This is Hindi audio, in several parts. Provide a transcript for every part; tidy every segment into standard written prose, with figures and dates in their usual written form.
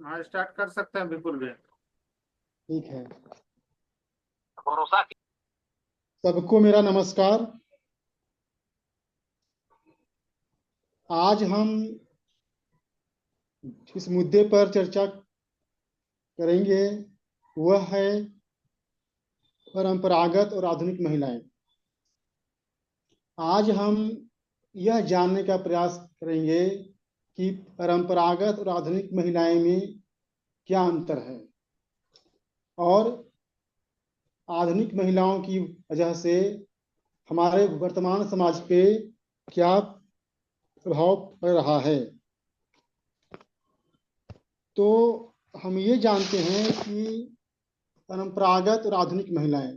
हाँ, स्टार्ट कर सकते हैं बिल्कुल भी। ठीक है। भरोसा सबको मेरा नमस्कार। आज हम इस मुद्दे पर चर्चा करेंगे, वह है परंपरागत और आधुनिक महिलाएं। आज हम यह जानने का प्रयास करेंगे कि परंपरागत और आधुनिक महिलाएं में क्या अंतर है और आधुनिक महिलाओं की वजह से हमारे वर्तमान समाज पे क्या प्रभाव पड़ रहा है। तो हम ये जानते हैं कि परंपरागत और आधुनिक महिलाएं,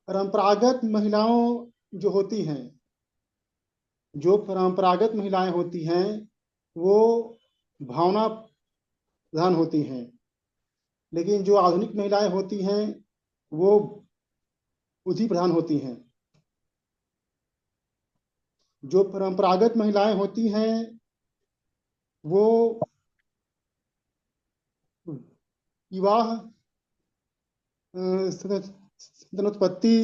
परंपरागत महिलाओं जो होती हैं, जो परंपरागत महिलाएं होती हैं वो भावना प्रधान होती हैं, लेकिन जो आधुनिक महिलाएं होती हैं वो बुद्धि प्रधान होती हैं। जो परंपरागत महिलाएं होती हैं वो विवाह, संतानोत्पत्ति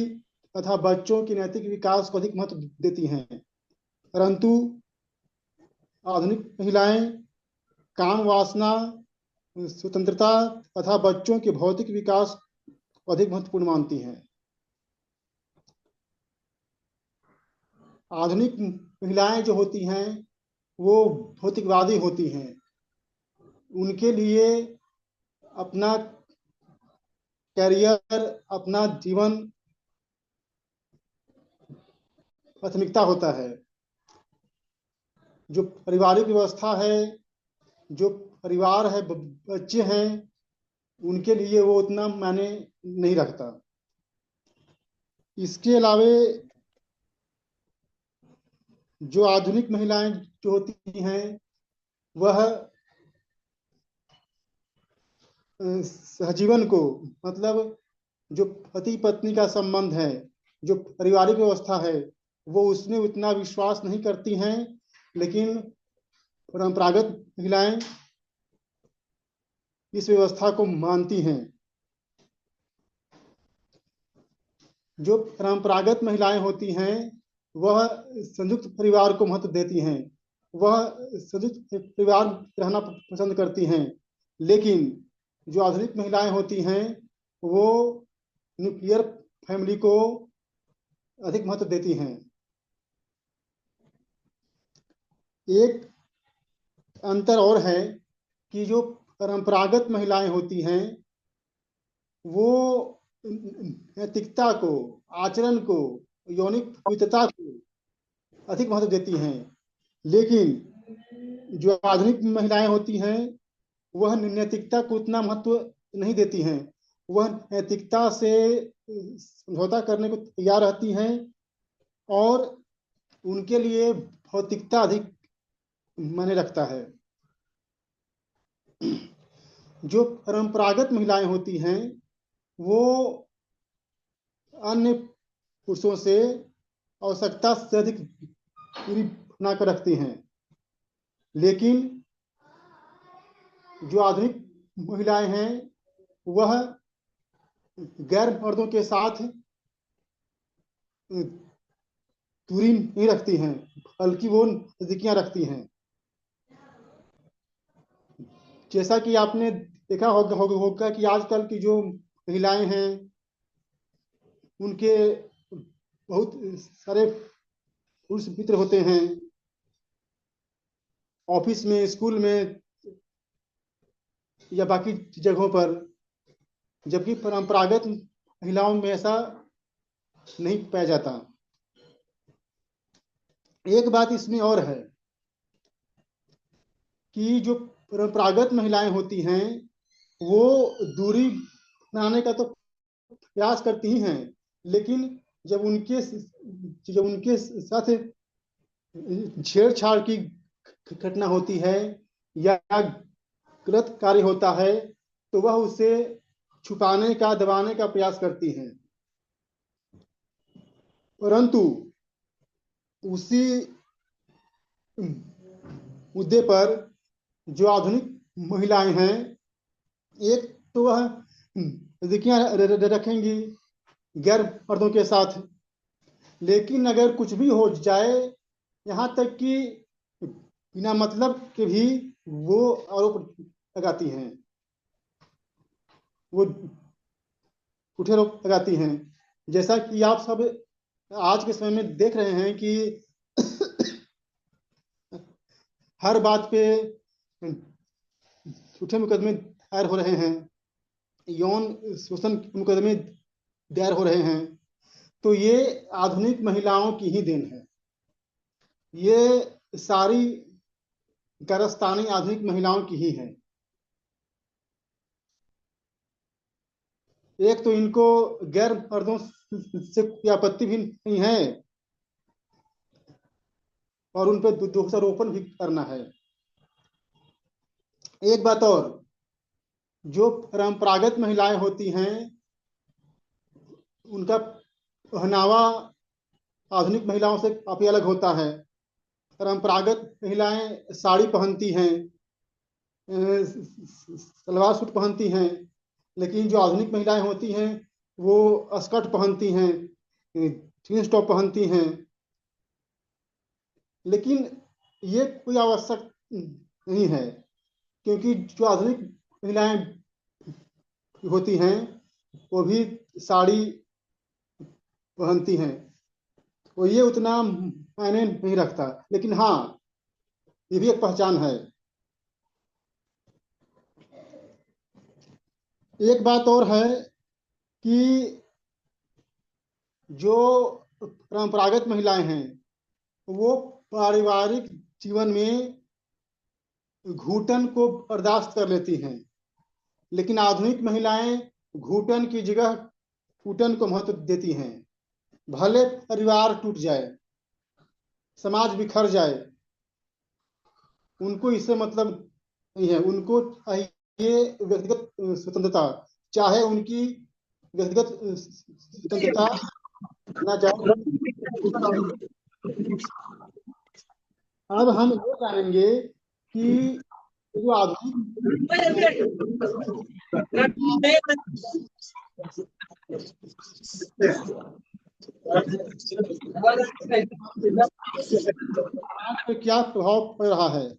तथा बच्चों के नैतिक विकास को अधिक महत्व देती हैं, परंतु आधुनिक महिलाएं काम वासना, स्वतंत्रता तथा बच्चों के भौतिक विकास को अधिक महत्वपूर्ण मानती हैं। आधुनिक महिलाएं जो होती हैं वो भौतिकवादी होती हैं। उनके लिए अपना कैरियर, अपना जीवन प्राथमिकता होता है। जो पारिवारिक व्यवस्था है, जो परिवार है, बच्चे हैं, उनके लिए वो उतना मायने नहीं रखता। इसके अलावे जो आधुनिक महिलाएं जो होती हैं वह सहजीवन को, मतलब जो पति पत्नी का संबंध है, जो पारिवारिक व्यवस्था है, वो उसमें उतना विश्वास नहीं करती हैं। लेकिन परंपरागत महिलाएं इस व्यवस्था को मानती हैं। जो परंपरागत महिलाएं होती हैं वह संयुक्त परिवार को महत्व देती हैं, वह संयुक्त परिवार रहना पसंद करती हैं। लेकिन जो आधुनिक महिलाएं होती हैं वो न्यूक्लियर फैमिली को अधिक महत्व देती हैं। एक अंतर और है कि जो परंपरागत महिलाएं होती हैं वो नैतिकता को, आचरण को, यौनिक पवित्रता को अधिक महत्व देती हैं। लेकिन जो आधुनिक महिलाएं होती हैं वह नैतिकता को उतना महत्व नहीं देती हैं। वह नैतिकता से समझौता करने को तैयार रहती हैं और उनके लिए भौतिकता अधिक मायने रखता है। जो परंपरागत महिलाएं होती हैं वो अन्य पुरुषों से आवश्यकता से अधिक दूरी बनाकर रखती हैं। लेकिन जो आधुनिक महिलाएं हैं वह गैर मर्दों के साथ दूरी नहीं रखती हैं, बल्कि वो नजदीकियां रखती हैं। जैसा कि आपने देखा होगा कि आजकल की जो महिलाएं हैं उनके बहुत सारे पुरुष मित्र होते हैं, ऑफिस में, स्कूल में या बाकी जगहों पर, जबकि परंपरागत महिलाओं में ऐसा नहीं पाया जाता। एक बात इसमें और है कि जो परंपरागत महिलाएं होती हैं वो दूरी बनाने का तो प्रयास करती ही हैं, लेकिन जब उनके साथ छेड़छाड़ की घटना होती है या गलत कार्य होता है तो वह उसे छुपाने का, दबाने का प्रयास करती हैं। परंतु उसी मुद्दे पर जो आधुनिक महिलाएं हैं, एक तो वह नजदीकियां रखेंगी गैर मर्दों के साथ, लेकिन अगर कुछ भी हो जाए, यहाँ तक कि बिना मतलब के भी वो आरोप लगाती हैं, वो झूठे आरोप लगाती हैं। जैसा कि आप सब आज के समय में देख रहे हैं कि हर बात पे झूठे मुकदमे दायर हो रहे हैं, यौन शोषण के मुकदमे दायर हो रहे हैं। तो ये आधुनिक महिलाओं की ही देन है। ये सारी कारस्तानी आधुनिक महिलाओं की ही है। एक तो इनको गैर मर्दों से कोई आपत्ति भी नहीं है और उन पर दोषारोपण भी करना है। एक बात और, जो परंपरागत महिलाएं होती हैं उनका पहनावा आधुनिक महिलाओं से काफी अलग होता है। परंपरागत महिलाएं साड़ी पहनती हैं, सलवार सूट पहनती हैं, लेकिन जो आधुनिक महिलाएं होती हैं वो स्कर्ट पहनती हैं, जींस टॉप पहनती हैं। लेकिन ये कोई आवश्यक नहीं है, क्योंकि जो आधुनिक महिलाएं होती हैं वो भी साड़ी पहनती हैं, तो ये उतना मायने नहीं रखता। लेकिन हाँ, ये भी एक पहचान है। एक बात और है कि जो परंपरागत महिलाएं हैं वो पारिवारिक जीवन में घुटन को बर्दाश्त कर लेती हैं, लेकिन आधुनिक महिलाएं घुटन की जगह फूटन को महत्व देती हैं। भले परिवार टूट जाए, समाज बिखर जाए, उनको इससे मतलब नहीं है। उनको चाहिए व्यक्तिगत स्वतंत्रता, चाहे उनकी व्यक्तिगत स्वतंत्रता ना चाहे। अब हम ये जानेंगे कि जो आधुनिक पे क्या प्रभाव पड़ रहा है।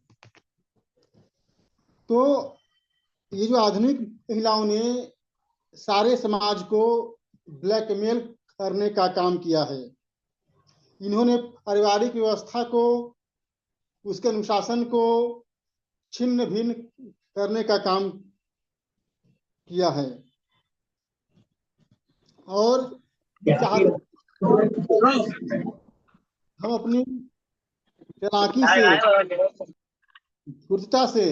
तो ये जो आधुनिक महिलाओं ने सारे समाज को ब्लैकमेल करने का काम किया है। इन्होंने पारिवारिक व्यवस्था को, उसके अनुशासन को छिन्न भिन्न करने का काम किया है और हम अपनी चालाकी से, धूर्तता से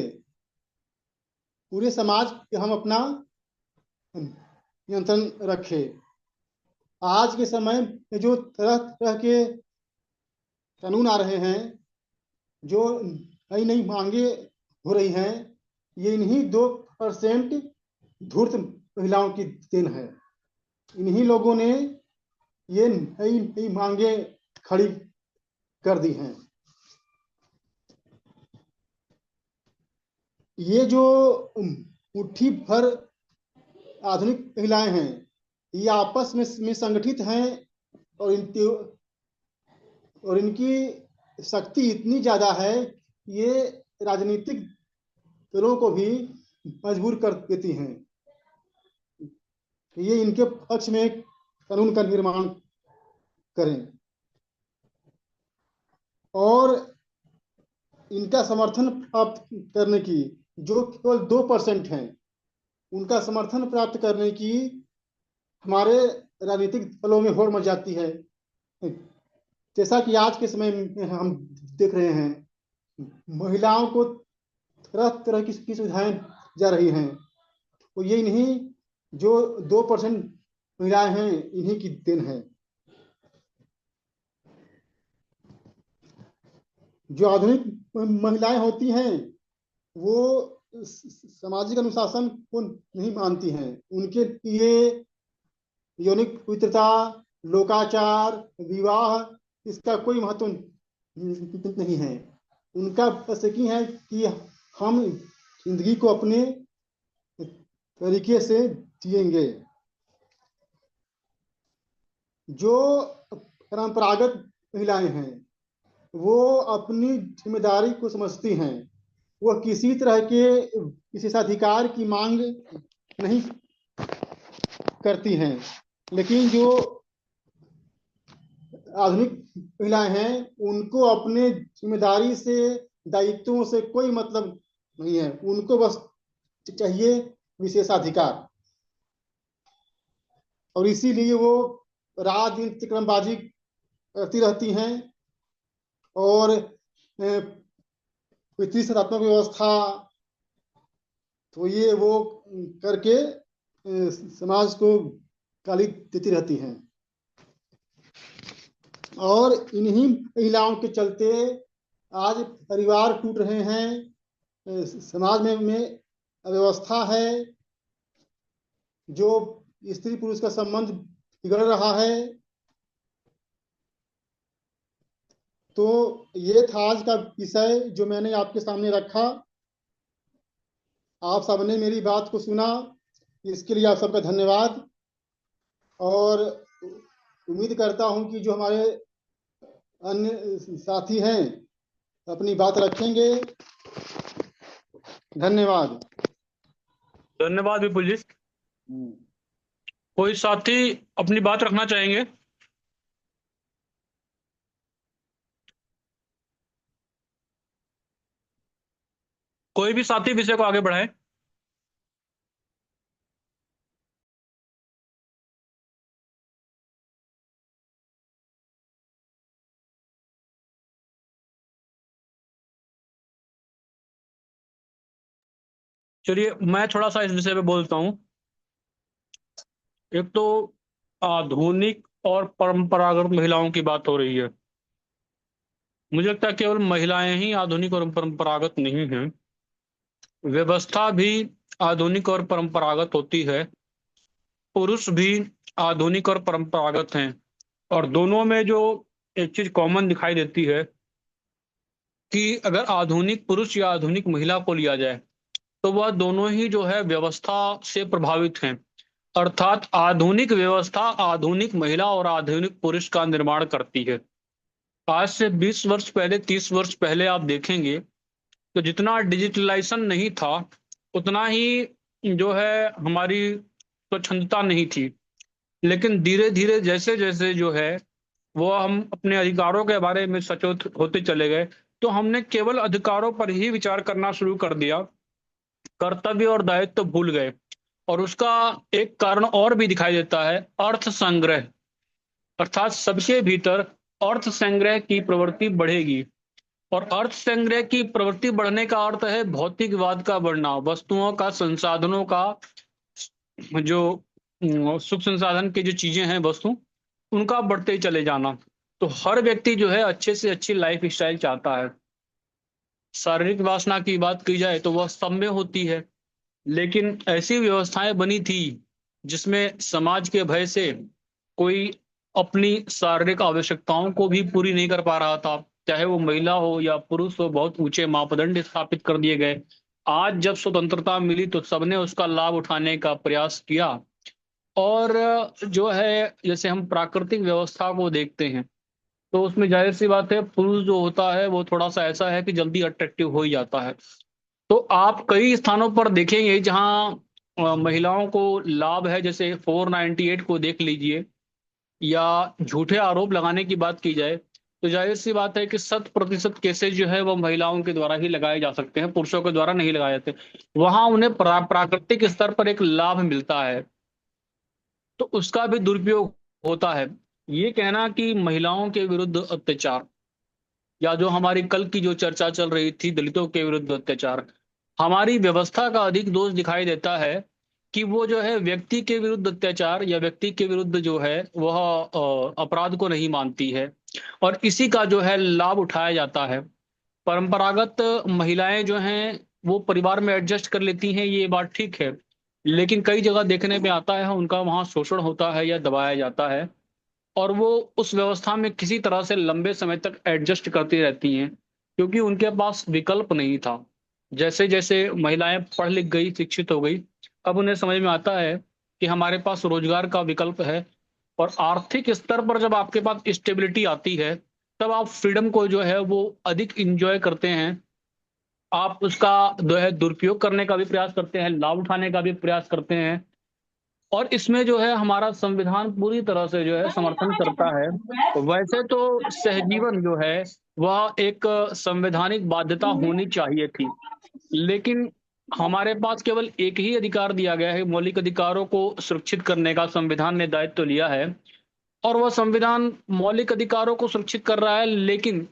पूरे समाज पे हम अपना नियंत्रण रखे। आज के समय में जो तरह तरह के कानून आ रहे हैं, जो नई नई मांगे हो रही हैं, ये इन्हीं 2% धूर्त महिलाओं की देन है। इन्हीं लोगों ने ये नई नई मांगे खड़ी कर दी हैं। ये जो मुट्ठी भर आधुनिक महिलाएं हैं, ये आपस में संगठित हैं और इनकी शक्ति इतनी ज्यादा है, ये राजनीतिक दलों को भी मजबूर कर देती हैं। ये इनके पक्ष में कानून का निर्माण करें और इनका समर्थन प्राप्त करने की, जो केवल 2% हैं, उनका समर्थन प्राप्त करने की हमारे राजनीतिक दलों में होड़ मच जाती है। जैसा कि आज के समय में हम देख रहे हैं, महिलाओं को तरह तरह की सुविधाएं जा रही हैं, तो ये इन्हीं जो 2% महिलाएं हैं, इन्हीं की देन है। जो आधुनिक महिलाएं होती हैं वो सामाजिक अनुशासन को नहीं मानती हैं। उनके लिए यौनिक पवित्रता, लोकाचार, विवाह, इसका कोई महत्व नहीं है। उनका बस एक ही है कि हम जिंदगी को अपने तरीके से जिएंगे। जो परंपरागत महिलाएं हैं वो अपनी जिम्मेदारी को समझती हैं, वो किसी तरह के विशेषाधिकार की मांग नहीं करती हैं। लेकिन जो आधुनिक महिलाएं हैं उनको अपने जिम्मेदारी से, दायित्वों से कोई मतलब नहीं है, उनको बस चाहिए विशेषाधिकार। और इसीलिए वो रात दिन तिकड़मबाजी करती रहती हैं और कोई सत्तात्मक व्यवस्था तो ये वो करके समाज को गाली देती रहती हैं। और इन्हीं महिलाओं के चलते आज परिवार टूट रहे हैं, समाज में अव्यवस्था है, जो स्त्री पुरुष का संबंध बिगड़ रहा है। तो ये था आज का विषय जो मैंने आपके सामने रखा। आप सबने मेरी बात को सुना, इसके लिए आप सबका धन्यवाद। और उम्मीद करता हूं कि जो हमारे अन्य साथी हैं अपनी बात रखेंगे। धन्यवाद। धन्यवाद विपुल जी। कोई साथी अपनी बात रखना चाहेंगे? कोई भी साथी विषय को आगे बढ़ाए। चलिए मैं थोड़ा सा इस विषय पे बोलता हूं। एक तो आधुनिक और परंपरागत महिलाओं की बात हो रही है। मुझे लगता है केवल महिलाएं ही आधुनिक और परंपरागत नहीं हैं, व्यवस्था भी आधुनिक और परंपरागत होती है। पुरुष भी आधुनिक और परंपरागत हैं, और दोनों में जो एक चीज कॉमन दिखाई देती है कि अगर आधुनिक पुरुष या आधुनिक महिला को लिया जाए तो वह दोनों ही जो है व्यवस्था से प्रभावित हैं। अर्थात आधुनिक व्यवस्था आधुनिक महिला और आधुनिक पुरुष का निर्माण करती है। आज से 20 वर्ष पहले, 30 वर्ष पहले आप देखेंगे तो जितना डिजिटलाइजेशन नहीं था उतना ही जो है हमारी स्वच्छंदता नहीं थी। लेकिन धीरे धीरे जैसे जैसे जो है वो हम अपने अधिकारों के बारे में सचेत होते चले गए, तो हमने केवल अधिकारों पर ही विचार करना शुरू कर दिया, कर्तव्य और दायित्व तो भूल गए। और उसका एक कारण और भी दिखाई देता है, अर्थ संग्रह। अर्थात सबके भीतर अर्थ संग्रह की प्रवृत्ति बढ़ेगी, और अर्थ संग्रह की प्रवृत्ति बढ़ने का अर्थ है भौतिकवाद का बढ़ना, वस्तुओं का, संसाधनों का, जो सुख संसाधन की जो चीजें हैं वस्तु, उनका बढ़ते ही चले जाना। तो हर व्यक्ति जो है अच्छे से अच्छी लाइफ स्टाइल चाहता है। शारीरिक वासना की बात की जाए तो वह सब में होती है, लेकिन ऐसी व्यवस्थाएं बनी थी जिसमें समाज के भय से कोई अपनी शारीरिक आवश्यकताओं को भी पूरी नहीं कर पा रहा था, चाहे वो महिला हो या पुरुष हो। बहुत ऊंचे मापदंड स्थापित कर दिए गए। आज जब स्वतंत्रता मिली तो सबने उसका लाभ उठाने का प्रयास किया। और जो है जैसे हम प्राकृतिक व्यवस्था को देखते हैं तो उसमें जाहिर सी बात है पुरुष जो होता है वो थोड़ा सा ऐसा है कि जल्दी अट्रैक्टिव हो ही जाता है। तो आप कई स्थानों पर देखेंगे जहां महिलाओं को लाभ है, जैसे 498 को देख लीजिए, या झूठे आरोप लगाने की बात की जाए तो जाहिर सी बात है कि 100% केसेस जो है वो महिलाओं के द्वारा ही लगाए जा सकते हैं, पुरुषों के द्वारा नहीं लगाए जाते। वहां उन्हें प्राकृतिक स्तर पर एक लाभ मिलता है, तो उसका भी दुरुपयोग होता है। ये कहना कि महिलाओं के विरुद्ध अत्याचार, या जो हमारी कल की जो चर्चा चल रही थी दलितों के विरुद्ध अत्याचार, हमारी व्यवस्था का अधिक दोष दिखाई देता है कि वो जो है व्यक्ति के विरुद्ध अत्याचार या व्यक्ति के विरुद्ध जो है वह अपराध को नहीं मानती है, और इसी का जो है लाभ उठाया जाता है। परंपरागत महिलाएं जो हैं वो परिवार में एडजस्ट कर लेती हैं, ये बात ठीक है, लेकिन कई जगह देखने में आता है उनका वहां शोषण होता है या दबाया जाता है, और वो उस व्यवस्था में किसी तरह से लंबे समय तक एडजस्ट करती रहती हैं क्योंकि उनके पास विकल्प नहीं था। जैसे जैसे महिलाएं पढ़ लिख गई, शिक्षित हो गई, अब उन्हें समझ में आता है कि हमारे पास रोजगार का विकल्प है। और आर्थिक स्तर पर जब आपके पास स्टेबिलिटी आती है, तब आप फ्रीडम को जो है वो अधिक इंजॉय करते हैं। आप उसका जो है दुरुपयोग करने का भी प्रयास करते हैं, लाभ उठाने का भी प्रयास करते हैं। और इसमें जो है हमारा संविधान पूरी तरह से जो है समर्थन करता है। वैसे तो सहजीवन जो है वह एक संवैधानिक बाध्यता होनी चाहिए थी, लेकिन हमारे पास केवल एक ही अधिकार दिया गया है, मौलिक अधिकारों को सुरक्षित करने का संविधान ने दायित्व लिया है। और वह संविधान मौलिक अधिकारों को सुरक्षित कर रहा है, लेकिन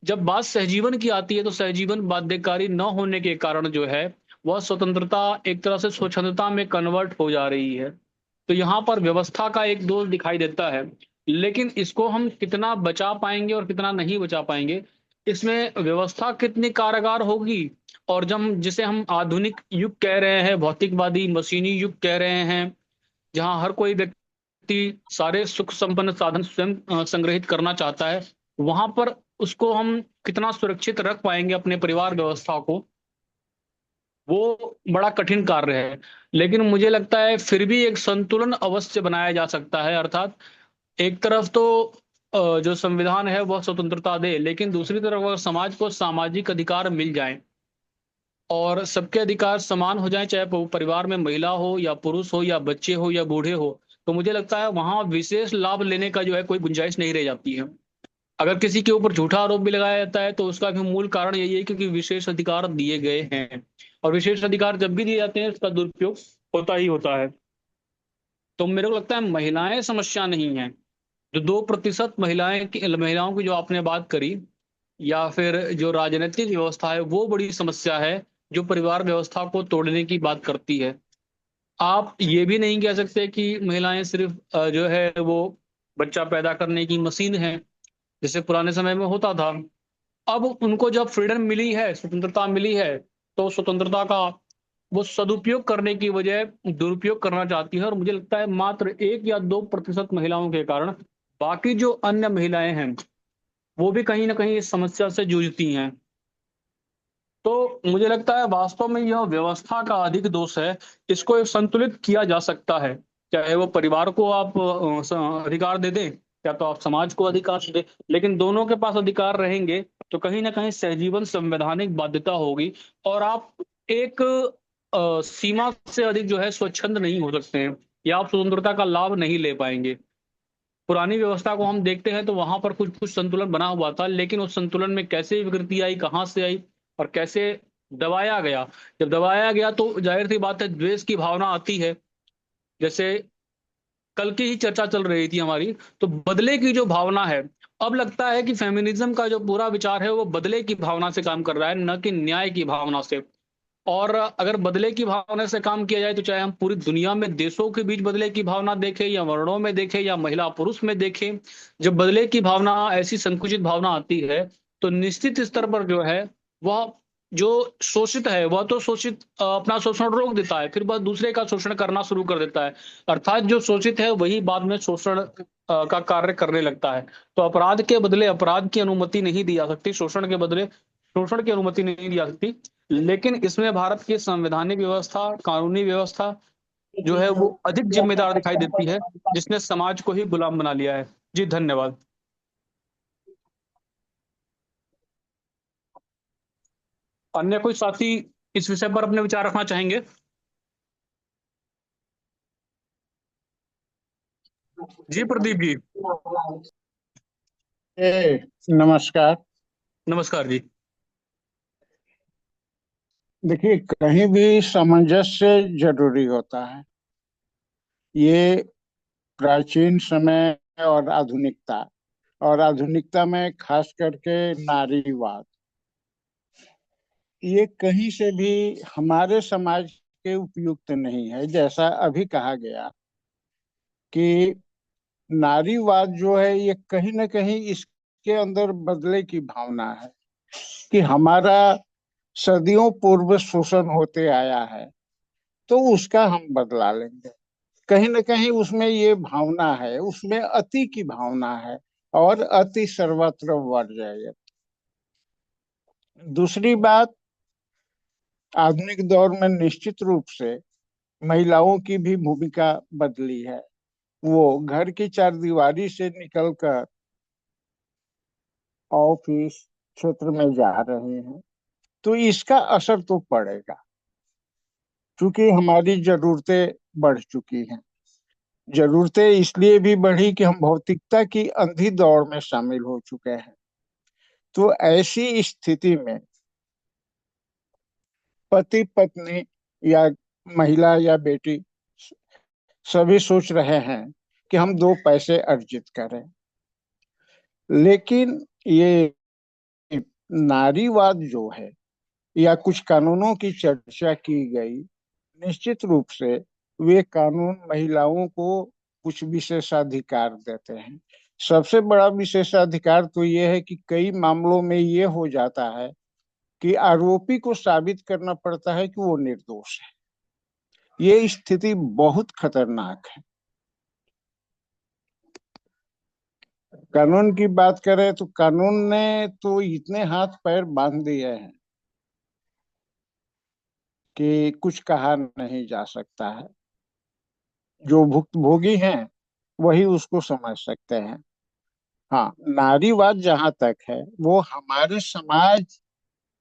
जब बात सहजीवन की आती है तो सहजीवन बाध्यकारी न होने के कारण जो है वह स्वतंत्रता एक तरह से स्वच्छंदता में कन्वर्ट हो जा रही है। तो यहाँ पर व्यवस्था का एक दोष दिखाई देता है, लेकिन इसको हम कितना बचा पाएंगे और कितना नहीं बचा पाएंगे, इसमें व्यवस्था कितनी कारगर होगी। और जब जिसे हम आधुनिक युग कह रहे हैं, भौतिकवादी मशीनी युग कह रहे हैं, जहां हर कोई व्यक्ति सारे सुख संपन्न साधन स्वयं संग्रहित करना चाहता है, वहां पर उसको हम कितना सुरक्षित रख पाएंगे अपने परिवार व्यवस्था को, वो बड़ा कठिन कार्य है। लेकिन मुझे लगता है फिर भी एक संतुलन अवश्य बनाया जा सकता है। अर्थात एक तरफ तो जो संविधान है वह स्वतंत्रता दे, लेकिन दूसरी तरफ अगर समाज को सामाजिक अधिकार मिल जाए और सबके अधिकार समान हो जाए, चाहे वो परिवार में महिला हो या पुरुष हो या बच्चे हो या बूढ़े हो, तो मुझे लगता है वहां विशेष लाभ लेने का जो है कोई गुंजाइश नहीं रह जाती है। अगर किसी के ऊपर झूठा आरोप भी लगाया जाता है तो उसका भी मूल कारण यही है क्योंकि विशेष अधिकार दिए गए हैं, और विशेष अधिकार जब भी दिए जाते हैं उसका दुरुपयोग होता ही होता है। तो मेरे को लगता है महिलाएं समस्या नहीं है। जो 2% महिलाओं की जो आपने बात करी, या फिर जो राजनीतिक व्यवस्था है वो बड़ी समस्या है, जो परिवार व्यवस्था को तोड़ने की बात करती है। आप ये भी नहीं कह सकते कि महिलाएं सिर्फ जो है वो बच्चा पैदा करने की मशीन है, जैसे पुराने समय में होता था। अब उनको जब फ्रीडम मिली है, स्वतंत्रता मिली है, तो स्वतंत्रता का वो सदुपयोग करने की बजाय दुरुपयोग करना चाहती है। और मुझे लगता है मात्र 1 या 2% महिलाओं के कारण बाकी जो अन्य महिलाएं हैं वो भी कहीं ना कहीं इस समस्या से जूझती हैं। तो मुझे लगता है वास्तव में यह व्यवस्था का अधिक दोष है। इसको एक संतुलित किया जा सकता है, चाहे वो परिवार को आप अधिकार दे दें, या तो आप समाज को अधिकार दे, लेकिन दोनों के पास अधिकार रहेंगे तो कहीं ना कहीं सहजीवन संवैधानिक बाध्यता होगी। और आप एक सीमा से अधिक जो है स्वच्छंद नहीं हो सकते हैं, या आप स्वतंत्रता का लाभ नहीं ले पाएंगे। पुरानी व्यवस्था को हम देखते हैं तो वहां पर कुछ कुछ संतुलन बना हुआ था, लेकिन उस संतुलन में कैसे विकृति आई, कहाँ से आई और कैसे दबाया गया। जब दबाया गया तो जाहिर सी बात है द्वेष की भावना आती है। जैसे कल की ही चर्चा चल रही थी हमारी, तो बदले की जो भावना है, अब लगता है कि फेमिनिज्म का जो पूरा विचार है वो बदले की भावना से काम कर रहा है, न कि न्याय की भावना से। और अगर बदले की भावना से काम किया जाए तो चाहे हम पूरी दुनिया में देशों के बीच बदले की भावना देखें, या वर्णों में देखें, या महिला पुरुष में देखें, जब बदले की भावना ऐसी संकुचित भावना आती है तो निश्चित स्तर पर जो है वह जो शोषित है वह तो शोषित अपना शोषण रोक देता है, फिर वह दूसरे का शोषण करना शुरू कर देता है। अर्थात जो शोषित है वही बाद में शोषण का कार्य करने लगता है। तो अपराध के बदले अपराध की अनुमति नहीं दी जा सकती, शोषण के बदले शोषण की अनुमति नहीं दी जा सकती। लेकिन इसमें भारत की संवैधानिक व्यवस्था, कानूनी व्यवस्था जो है वो अधिक जिम्मेदार दिखाई देती है, जिसने समाज को ही गुलाम बना लिया है। जी धन्यवाद। अन्य कोई साथी इस विषय पर अपने विचार रखना चाहेंगे? जी प्रदीप जी। नमस्कार। नमस्कार जी। देखिए, कहीं भी सामंजस्य जरूरी होता है। ये प्राचीन समय और आधुनिकता में खास करके नारीवाद, ये कहीं से भी हमारे समाज के उपयुक्त नहीं है। जैसा अभी कहा गया कि नारीवाद जो है ये कहीं ना कहीं इसके अंदर बदले की भावना है कि हमारा सदियों पूर्व शोषण होते आया है तो उसका हम बदला लेंगे। कहीं ना कहीं उसमें ये भावना है, उसमें अति की भावना है, और अति सर्वत्र बढ़ जाएगा। दूसरी बात, आधुनिक दौर में निश्चित रूप से महिलाओं की भी भूमिका बदली है। वो घर की चारदीवारी से निकलकर ऑफिस क्षेत्र में जा रहे हैं, तो इसका असर तो पड़ेगा, क्योंकि हमारी जरूरतें बढ़ चुकी हैं। जरूरतें इसलिए भी बढ़ी कि हम भौतिकता की अंधी दौड़ में शामिल हो चुके हैं। तो ऐसी स्थिति में पति पत्नी या महिला या बेटी सभी सोच रहे हैं कि हम दो पैसे अर्जित करें, लेकिन ये नारीवाद जो है या कुछ कानूनों की चर्चा की गई, निश्चित रूप से वे कानून महिलाओं को कुछ विशेषाधिकार देते हैं। सबसे बड़ा विशेषाधिकार तो ये है कि कई मामलों में ये हो जाता है कि आरोपी को साबित करना पड़ता है कि वो निर्दोष है। ये स्थिति बहुत खतरनाक है। कानून की बात करें तो कानून ने तो इतने हाथ पैर बांध दिए हैं कि कुछ कहा नहीं जा सकता है। जो भुक्तभोगी हैं वही उसको समझ सकते हैं। हाँ, नारीवाद जहां तक है वो हमारे समाज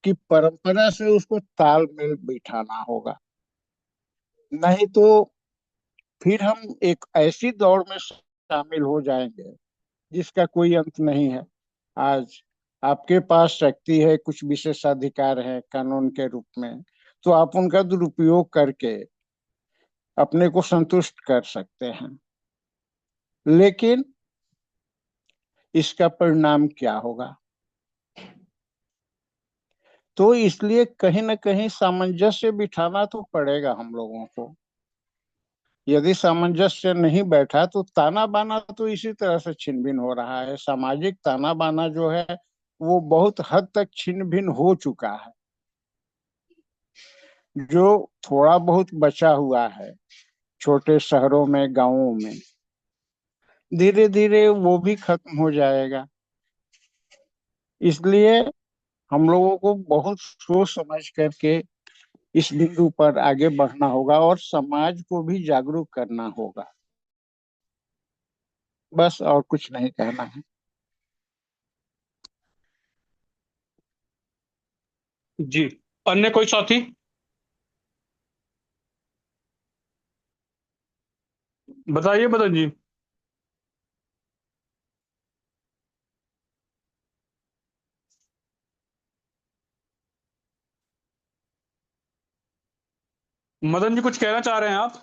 की परंपरा से उसको तालमेल बिठाना होगा, नहीं तो फिर हम एक ऐसी दौड़ में शामिल हो जाएंगे जिसका कोई अंत नहीं है। आज आपके पास शक्ति है, कुछ विशेषाधिकार है कानून के रूप में, तो आप उनका दुरुपयोग करके अपने को संतुष्ट कर सकते हैं, लेकिन इसका परिणाम क्या होगा? तो इसलिए कहीं ना कहीं सामंजस्य बिठाना तो पड़ेगा हम लोगों को। यदि सामंजस्य नहीं बैठा तो ताना बाना तो इसी तरह से छिन भिन हो रहा है। सामाजिक ताना बाना जो है वो बहुत हद तक छिन भिन हो चुका है। जो थोड़ा बहुत बचा हुआ है छोटे शहरों में, गांवों में, धीरे धीरे वो भी खत्म हो जाएगा। इसलिए हम लोगों को बहुत सोच समझ करके इस बिंदु पर आगे बढ़ना होगा और समाज को भी जागरूक करना होगा। बस, और कुछ नहीं कहना है। जी। अन्य कोई साथी? बताइए मदन जी। मदन जी कुछ कहना चाह रहे हैं आप?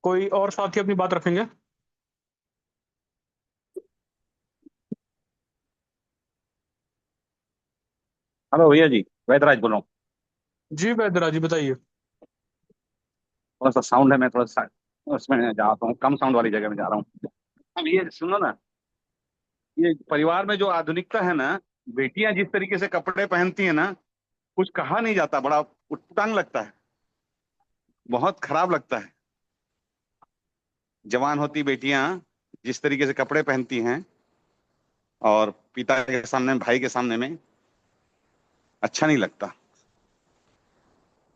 कोई और साथी अपनी बात रखेंगे? हेलो भैया जी, वैदराज बोल रहा हूँ। जी वैद्यराज जी बताइए। थोड़ा सा साउंड है, मैं थोड़ा सा उसमें जाता हूँ, कम साउंड वाली जगह में जा रहा हूँ। अब ये सुनो ना, ये परिवार में जो आधुनिकता है ना, बेटियां जिस तरीके से कपड़े पहनती है ना, कुछ कहा नहीं जाता, बड़ा उटपटांग लगता है, बहुत खराब लगता है। जवान होती बेटियां जिस तरीके से कपड़े पहनती हैं, और पिता के सामने, भाई के सामने में, अच्छा नहीं लगता।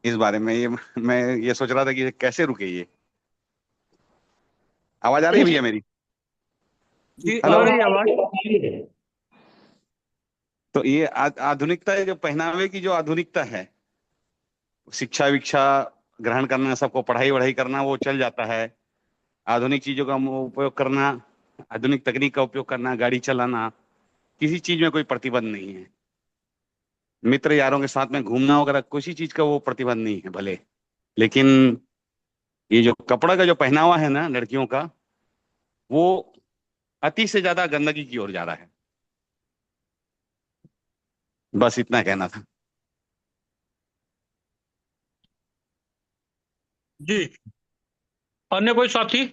इस बारे में ये मैं ये सोच रहा था कि ये कैसे रुके ये। आवाज आ रही है भैया मेरी? जी आ हेलो। रही है आवाज। तो ये आधुनिकता है, जो पहनावे की जो आधुनिकता है, शिक्षा विक्षा ग्रहण करना, सबको पढ़ाई वढ़ाई करना, वो चल जाता है। आधुनिक चीजों का उपयोग करना, आधुनिक तकनीक का उपयोग करना, गाड़ी चलाना, किसी चीज में कोई प्रतिबंध नहीं है। मित्र यारों के साथ में घूमना वगैरह, किसी चीज का वो प्रतिबंध नहीं है भले। लेकिन ये जो कपड़ा का जो पहनावा है ना लड़कियों का, वो अति से ज्यादा गंदगी की ओर जा रहा है। बस इतना कहना था। जी। अन्य कोई साथी?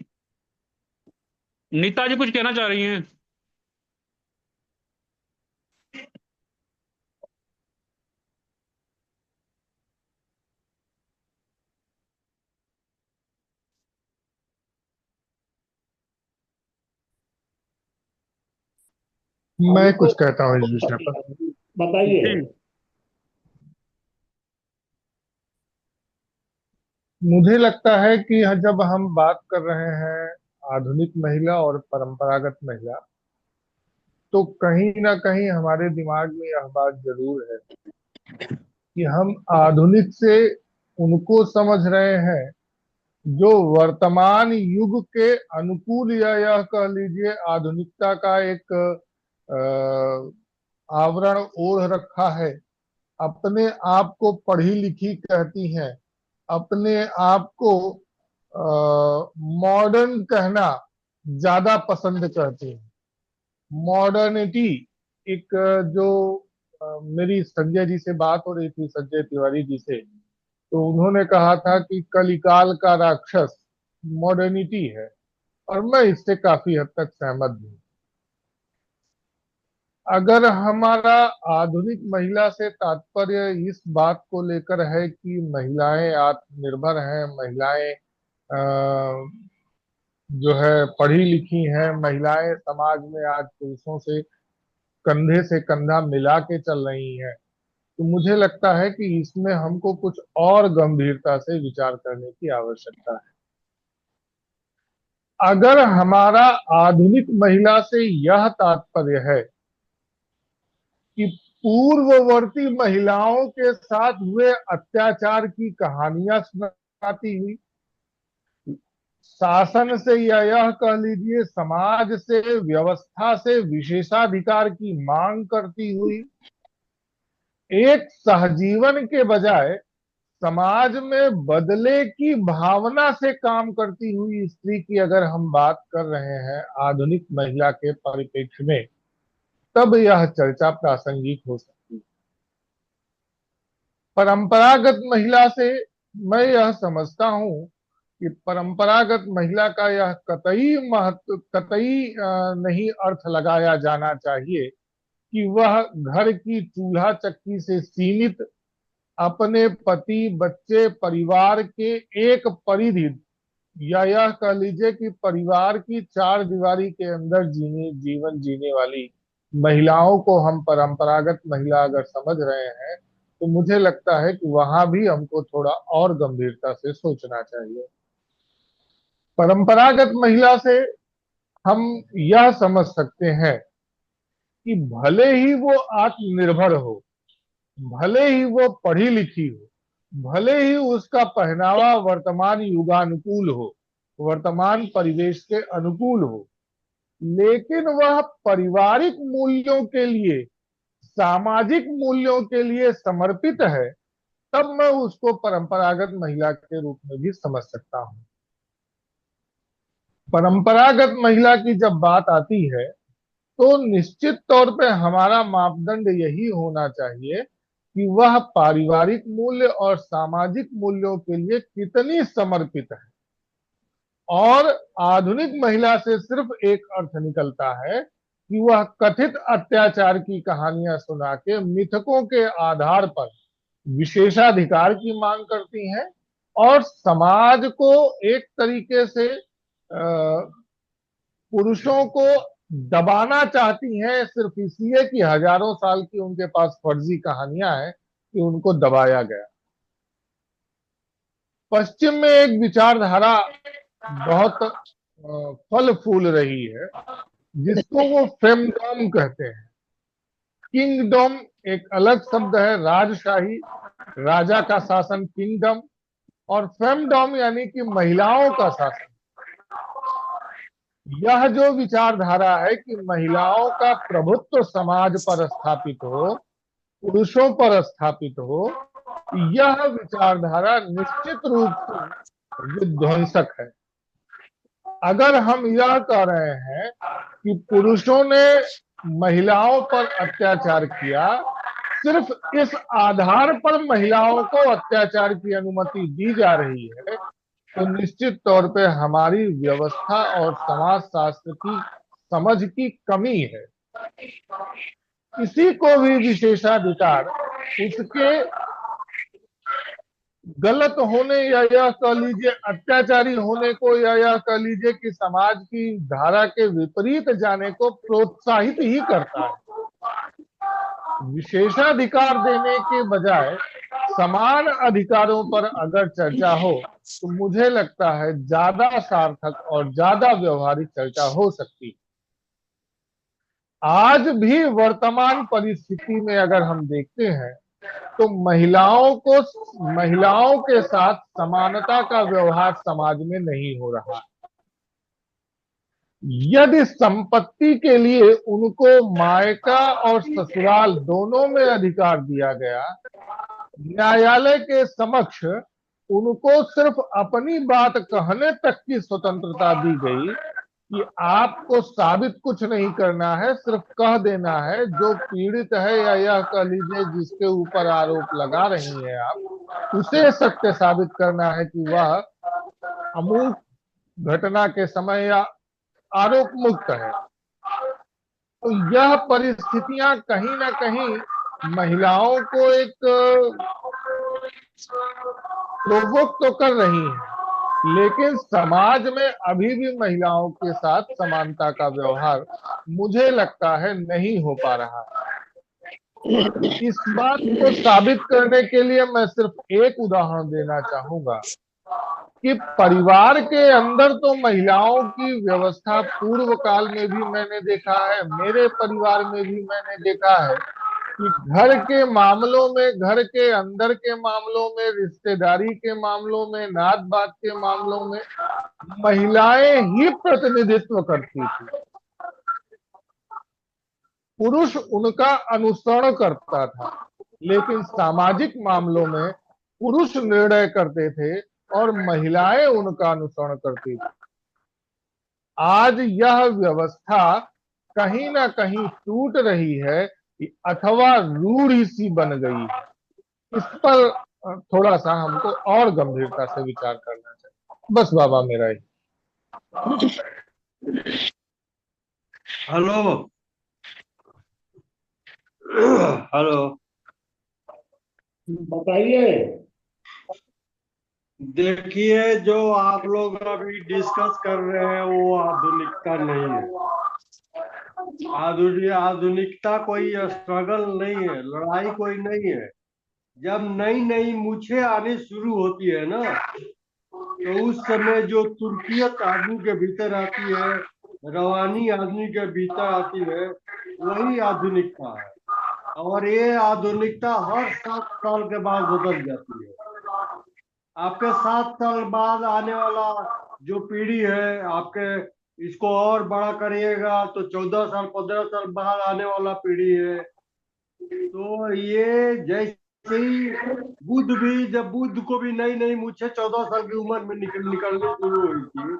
नीता जी कुछ कहना चाह रही हैं? मैं कुछ कहता हूँ इस विषय पर। बताइए। मुझे लगता है कि जब हम बात कर रहे हैं आधुनिक महिला और परंपरागत महिला, तो कहीं ना कहीं हमारे दिमाग में यह बात जरूर है कि हम आधुनिक से उनको समझ रहे हैं जो वर्तमान युग के अनुकूल, या यह कह लीजिए आधुनिकता का एक आवरण ओढ़ रखा है, अपने आप को पढ़ी लिखी कहती हैं, अपने आप को मॉडर्न कहना ज्यादा पसंद करती हैं। मॉडर्निटी एक जो मेरी संजय जी से बात हो रही थी, संजय तिवारी जी से, तो उन्होंने कहा था कि कलिकाल का राक्षस मॉडर्निटी है, और मैं इससे काफी हद तक सहमत हूँ। अगर हमारा आधुनिक महिला से तात्पर्य इस बात को लेकर है कि महिलाएं आत्मनिर्भर हैं, महिलाएं जो है पढ़ी लिखी हैं, महिलाएं समाज में आज पुरुषों से कंधे से कंधा मिला के चल रही हैं, तो मुझे लगता है कि इसमें हमको कुछ और गंभीरता से विचार करने की आवश्यकता है। अगर हमारा आधुनिक महिला से यह तात्पर्य है कि पूर्ववर्ती महिलाओं के साथ हुए अत्याचार की कहानियां सुनाती हुई, शासन से या यह कह लीजिए समाज से, व्यवस्था से विशेषाधिकार की मांग करती हुई, एक सहजीवन के बजाय समाज में बदले की भावना से काम करती हुई स्त्री की अगर हम बात कर रहे हैं आधुनिक महिला के परिप्रेक्ष्य में, तब यह चर्चा प्रासंगिक हो सकती है। परंपरागत महिला से मैं यह समझता हूं कि परंपरागत महिला का यह कतई नहीं अर्थ लगाया जाना चाहिए कि वह घर की चूल्हा चक्की से सीमित अपने पति, बच्चे, परिवार के एक परिधि, या यह कह लीजिए कि परिवार की चार दीवारी के अंदर जीवन जीने वाली महिलाओं को हम परंपरागत महिला अगर समझ रहे हैं, तो मुझे लगता है कि वहां भी हमको थोड़ा और गंभीरता से सोचना चाहिए। परंपरागत महिला से हम यह समझ सकते हैं कि भले ही वो आत्मनिर्भर हो, भले ही वो पढ़ी लिखी हो, भले ही उसका पहनावा वर्तमान युगानुकूल हो, वर्तमान परिवेश के अनुकूल हो, लेकिन वह पारिवारिक मूल्यों के लिए, सामाजिक मूल्यों के लिए समर्पित है, तब मैं उसको परंपरागत महिला के रूप में भी समझ सकता हूं। परंपरागत महिला की जब बात आती है तो निश्चित तौर पे हमारा मापदंड यही होना चाहिए कि वह पारिवारिक मूल्य और सामाजिक मूल्यों के लिए कितनी समर्पित है। और आधुनिक महिला से सिर्फ एक अर्थ निकलता है कि वह कथित अत्याचार की कहानियां सुना के मिथकों के आधार पर विशेषाधिकार की मांग करती हैं और समाज को एक तरीके से पुरुषों को दबाना चाहती हैं, सिर्फ इसलिए कि हजारों साल की उनके पास फर्जी कहानियां हैं कि उनको दबाया गया। पश्चिम में एक विचारधारा बहुत फल फूल रही है जिसको वो फेमडॉम कहते हैं। किंगडम एक अलग शब्द है, राजशाही, राजा का शासन किंगडम, और फेमडॉम यानी कि महिलाओं का शासन। यह जो विचारधारा है कि महिलाओं का प्रभुत्व समाज पर स्थापित हो, पुरुषों पर स्थापित हो, यह विचारधारा निश्चित रूप से विध्वंसक है। अगर हम यह कह रहे हैं कि पुरुषों ने महिलाओं पर अत्याचार किया, सिर्फ इस आधार पर महिलाओं को अत्याचार की अनुमति दी जा रही है, तो निश्चित तौर पे हमारी व्यवस्था और समाज शास्त्र की समझ की कमी है। किसी को भी विशेषाधिकार उसके गलत होने या यह कह लीजिए अत्याचारी होने को या यह कह लीजिए कि समाज की धारा के विपरीत जाने को प्रोत्साहित ही करता है। विशेषाधिकार देने के बजाय समान अधिकारों पर अगर चर्चा हो तो मुझे लगता है ज्यादा सार्थक और ज्यादा व्यवहारिक चर्चा हो सकती है। आज भी वर्तमान परिस्थिति में अगर हम देखते हैं तो महिलाओं के साथ समानता का व्यवहार समाज में नहीं हो रहा। यदि संपत्ति के लिए उनको मायका और ससुराल दोनों में अधिकार दिया गया, न्यायालय के समक्ष उनको सिर्फ अपनी बात कहने तक की स्वतंत्रता दी गई कि आपको साबित कुछ नहीं करना है, सिर्फ कह देना है जो पीड़ित है या यह कह लीजिए जिसके ऊपर आरोप लगा रही हैं आप, उसे सत्य साबित करना है कि वह अमुक घटना के समय या आरोप मुक्त है। तो यह परिस्थितियां कहीं ना कहीं महिलाओं को एक प्रोवोक तो कर रही हैं, लेकिन समाज में अभी भी महिलाओं के साथ समानता का व्यवहार मुझे लगता है नहीं हो पा रहा। इस बात को साबित करने के लिए मैं सिर्फ एक उदाहरण देना चाहूंगा कि परिवार के अंदर तो महिलाओं की व्यवस्था पूर्व काल में भी मैंने देखा है, मेरे परिवार में भी मैंने देखा है कि घर के मामलों में, घर के अंदर के मामलों में, रिश्तेदारी के मामलों में, नात बात के मामलों में महिलाएं ही प्रतिनिधित्व करती थी। पुरुष उनका अनुसरण करता था, लेकिन सामाजिक मामलों में पुरुष निर्णय करते थे और महिलाएं उनका अनुसरण करती थी। आज यह व्यवस्था कहीं ना कहीं टूट रही है अथवा रूढ़ी सी बन गई है। इस पर थोड़ा सा हमको और गंभीरता से विचार करना चाहिए। बस बाबा मेरा ही। हेलो हेलो, बताइए। देखिए जो आप लोग अभी डिस्कस कर रहे हैं वो आधुनिकता नहीं है। आधुनिकता कोई स्ट्रगल नहीं है, लड़ाई कोई नहीं है। जब नई नई मूछें आनी शुरू होती है ना, तो उस समय जो तुर्कियत आदमी के भीतर आती है, रवानी आदमी के भीतर आती है, वही आधुनिकता है। और ये आधुनिकता हर 7 साल के बाद बदल जाती है। आपके 7 साल बाद आने वाला जो पीढ़ी है, आपके इसको और बड़ा करिएगा तो 14 साल 15 साल बाद आने वाला पीढ़ी है। तो ये जैसे ही जब बुद्ध को भी नई नई मूछें 14 साल की उम्र में निकलनी शुरू हुई थी,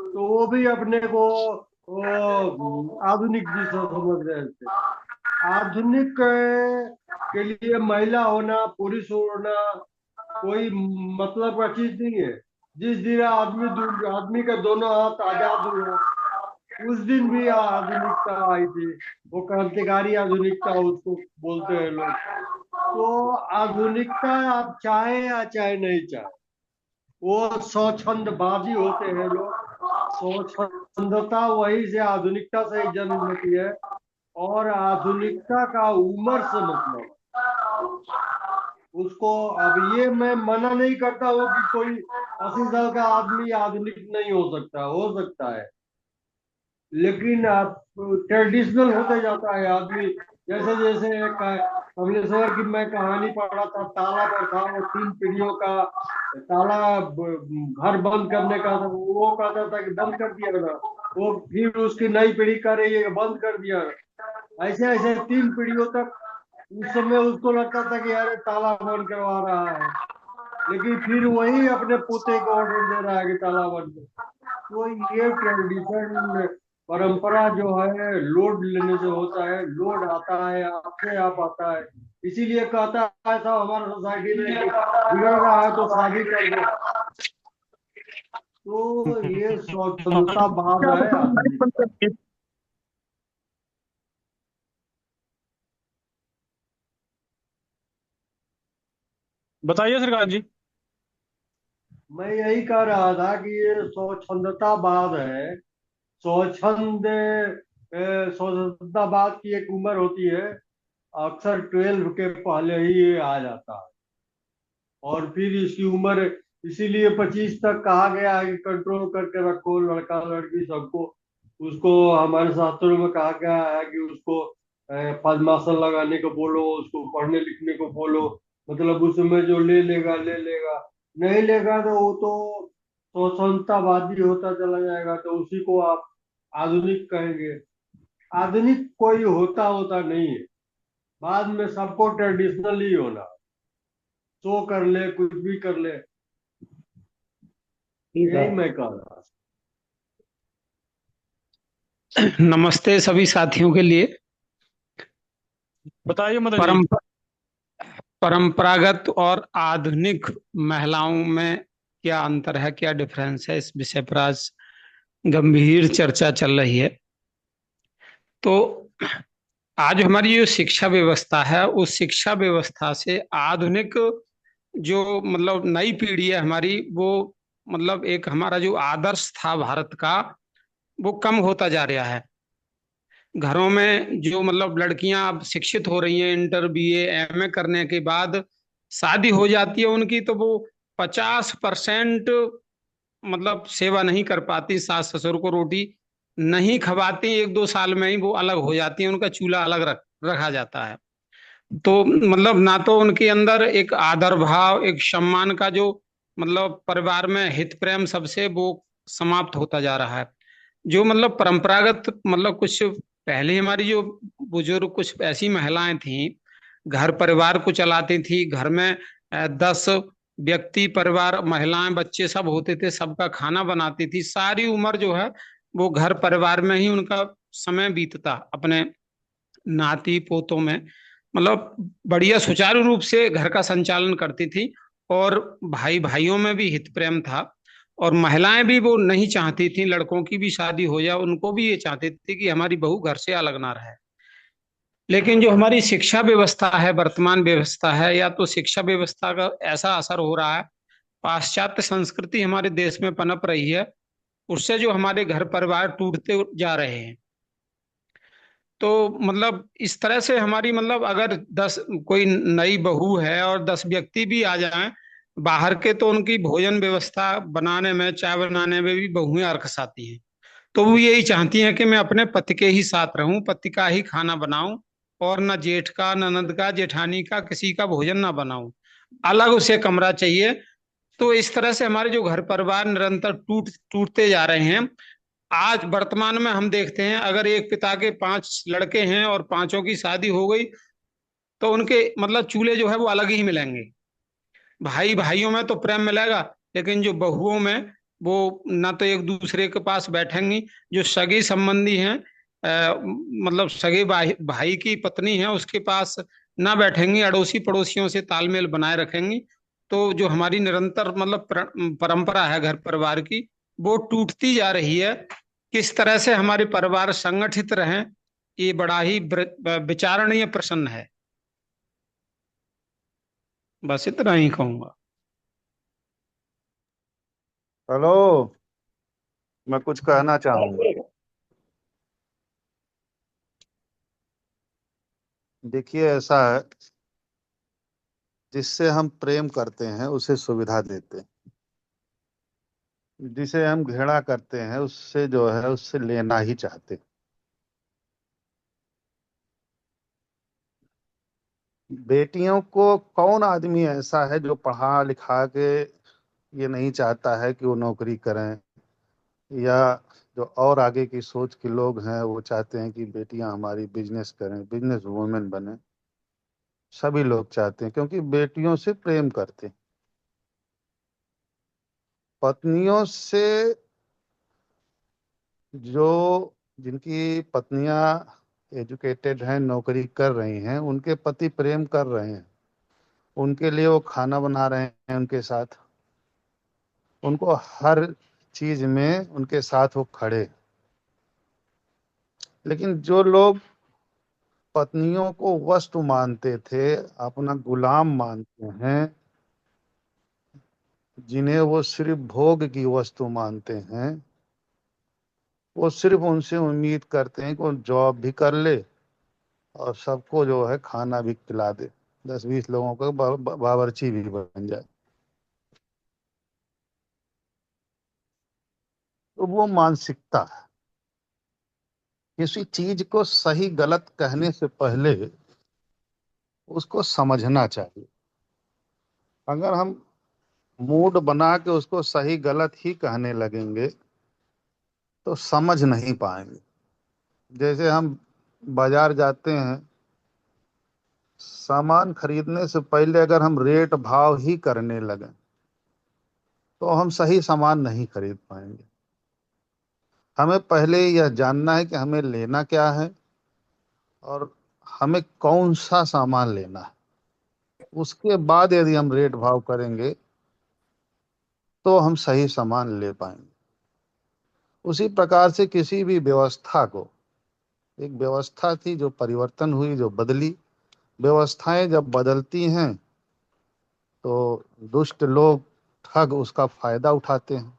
तो वो भी अपने को आधुनिक जिसे समझ रहे थे। आधुनिक के लिए महिला होना, पुरुष होना कोई मतलब का चीज नहीं है। जिस दिन आदमी के दोनों हाथ आजाद हुए, उस दिन भी आधुनिकता आई थी। वो क्रांतिकारी आधुनिकता उसको बोलते हैं लोग। तो आधुनिकता आप चाहे या चाहे नहीं चाहे, वो स्वच्छंदबाजी होते हैं लोग। स्वच्छंदता वही से आधुनिकता से ही जन्म लेती है। और आधुनिकता का उम्र से मतलब उसको, अब ये मैं मना नहीं करता हूँ कि कोई 80 साल का आदमी आधुनिक नहीं हो सकता है, लेकिन आप ट्रेडिशनल होते जाता है आदमी। जैसे जैसे कमलेश्वर की मैं कहानी पढ़ रहा था, ताला पर था, वो 3 पीढ़ियों का ताला घर बंद करने का था। वो कहता था कि बंद कर दिया ना, वो फिर उसकी नई पीढ़ी कर रही है बंद कर दिया। ऐसे ऐसे 3 पीढ़ियों तक उस समय उसको लगता था कि यार ताला बंद करवा रहा है, लेकिन फिर वही अपने पोते को ऑर्डर दे रहा है कि ताला बंद कर। तो ये ट्रेडिशन परंपरा जो है लोड लेने से होता है। लोड आता है आपसे आप आता है, इसीलिए कहता है सब हमारा सोसाइटी में बिगड़ रहा है तो शादी कर दो। तो ये स्वतंत्रता बाद है। बताइए सरकार जी। मैं यही कह रहा था कि ये स्वच्छंदतावाद है। स्वच्छंद स्वच्छंदतावाद की एक उम्र होती है, अक्सर 12 के पहले ही ये आ जाता है। और फिर इसकी उम्र इसीलिए 25 तक कहा गया है कि कंट्रोल करके रखो, लड़का लड़की सबको। उसको हमारे शास्त्रों में कहा गया है कि उसको पद्मासन लगाने को बोलो, उसको पढ़ने लिखने को बोलो। मतलब उसमें जो ले लेगा ले लेगा, नहीं लेगा तो वो तो स्वतंत्रतावादी होता चला जाएगा, तो उसी को आप आधुनिक कहेंगे। आधुनिक कोई होता होता नहीं है। बाद में सबको ट्रेडिशनल ही होना, शो कर ले, कुछ भी कर ले। यही मैं कह रहा। नमस्ते सभी साथियों के लिए। बताइए मदन जी। परम परंपरागत और आधुनिक महिलाओं में क्या अंतर है, क्या डिफरेंस है, इस विषय पर आज गंभीर चर्चा चल रही है। तो आज हमारी जो शिक्षा व्यवस्था है, उस शिक्षा व्यवस्था से आधुनिक जो मतलब नई पीढ़ी है हमारी, वो मतलब एक हमारा जो आदर्श था भारत का, वो कम होता जा रहा है। घरों में जो मतलब लड़कियां अब शिक्षित हो रही हैं, इंटर बीए एमए करने के बाद शादी हो जाती है उनकी, तो वो 50% मतलब सेवा नहीं कर पाती, सास ससुर को रोटी नहीं खवाती, 1-2 साल में ही वो अलग हो जाती है, उनका चूल्हा अलग रखा जाता है। तो मतलब ना तो उनके अंदर एक आदर भाव, एक सम्मान का जो मतलब परिवार में हित प्रेम सबसे वो समाप्त होता जा रहा है। जो मतलब परंपरागत मतलब कुछ पहले हमारी जो बुजुर्ग कुछ ऐसी महिलाएं थीं, घर परिवार को चलाती थी, घर में 10 व्यक्ति परिवार, महिलाएं बच्चे सब होते थे, सबका खाना बनाती थी, सारी उम्र जो है वो घर परिवार में ही उनका समय बीतता, अपने नाती पोतों में मतलब बढ़िया सुचारू रूप से घर का संचालन करती थी। और भाई भाइयों में भी हित प्रेम था। और महिलाएं भी वो नहीं चाहती थी लड़कों की भी शादी हो जाए, उनको भी ये चाहती थी कि हमारी बहू घर से अलग ना रहे। लेकिन जो हमारी शिक्षा व्यवस्था है, वर्तमान व्यवस्था है, या तो शिक्षा व्यवस्था का ऐसा असर हो रहा है, पाश्चात्य संस्कृति हमारे देश में पनप रही है, उससे जो हमारे घर परिवार टूटते जा रहे हैं। तो मतलब इस तरह से हमारी मतलब अगर 10 कोई नई बहू है और 10 व्यक्ति भी आ जाएं बाहर के, तो उनकी भोजन व्यवस्था बनाने में, चाय बनाने में भी बहुएं अरकस आती हैं। तो वो यही चाहती हैं कि मैं अपने पति के ही साथ रहूं, पति का ही खाना बनाऊं, और न जेठ का, ननद का, जेठानी का, किसी का भोजन ना बनाऊं, अलग उसे कमरा चाहिए। तो इस तरह से हमारे जो घर परिवार निरंतर टूटते जा रहे हैं। आज वर्तमान में हम देखते हैं, अगर एक पिता के 5 लड़के हैं और पांचों की शादी हो गई, तो उनके मतलब चूल्हे जो है वो अलग ही मिलेंगे। भाई भाइयों में तो प्रेम मिलेगा, लेकिन जो बहुओं में वो ना तो एक दूसरे के पास बैठेंगी, जो सगी संबंधी हैं, मतलब सगे भाई की पत्नी है उसके पास ना बैठेंगी, अड़ोसी पड़ोसियों से तालमेल बनाए रखेंगी। तो जो हमारी निरंतर मतलब परंपरा है घर परिवार की, वो टूटती जा रही है। किस तरह से हमारे परिवार संगठित रहें, ये बड़ा ही विचारणीय प्रश्न है। बस इतना ही कहूंगा। हेलो, मैं कुछ कहना चाहूंगा। देखिए, ऐसा है, जिससे हम प्रेम करते हैं उसे सुविधा देते हैं, जिसे हम घृणा करते हैं उससे जो है उससे लेना ही चाहते हैं। बेटियों को कौन आदमी ऐसा है जो पढ़ा लिखा के ये नहीं चाहता है कि वो नौकरी करें, या जो और आगे की सोच के लोग हैं वो चाहते हैं कि बेटियां हमारी बिजनेस करें, बिजनेस वुमेन बने। सभी लोग चाहते हैं क्योंकि बेटियों से प्रेम करते हैं। पत्नियों से, जो जिनकी पत्नियां एजुकेटेड हैं, नौकरी कर रही हैं, उनके पति प्रेम कर रहे हैं, उनके लिए वो खाना बना रहे हैं उनके साथ, उनको हर चीज में उनके साथ वो खड़े। लेकिन जो लोग पत्नियों को वस्तु मानते थे, अपना गुलाम मानते हैं, जिन्हें वो सिर्फ भोग की वस्तु मानते हैं, वो सिर्फ उनसे उम्मीद करते हैं कि वो जॉब भी कर ले और सबको जो है खाना भी खिला दे, 10-20 लोगों का बावर्ची भी बन जाए। तो वो मानसिकता है। किसी चीज को सही गलत कहने से पहले उसको समझना चाहिए। अगर हम मूड बना के उसको सही गलत ही कहने लगेंगे तो समझ नहीं पाएंगे। जैसे हम बाजार जाते हैं, सामान खरीदने से पहले अगर हम रेट भाव ही करने लगे तो हम सही सामान नहीं खरीद पाएंगे। हमें पहले यह जानना है कि हमें लेना क्या है और हमें कौन सा सामान लेना है। उसके बाद यदि हम रेट भाव करेंगे तो हम सही सामान ले पाएंगे। उसी प्रकार से किसी भी व्यवस्था को, एक व्यवस्था थी जो परिवर्तन हुई, जो बदली। व्यवस्थाएं जब बदलती हैं तो दुष्ट लोग, ठग उसका फायदा उठाते हैं।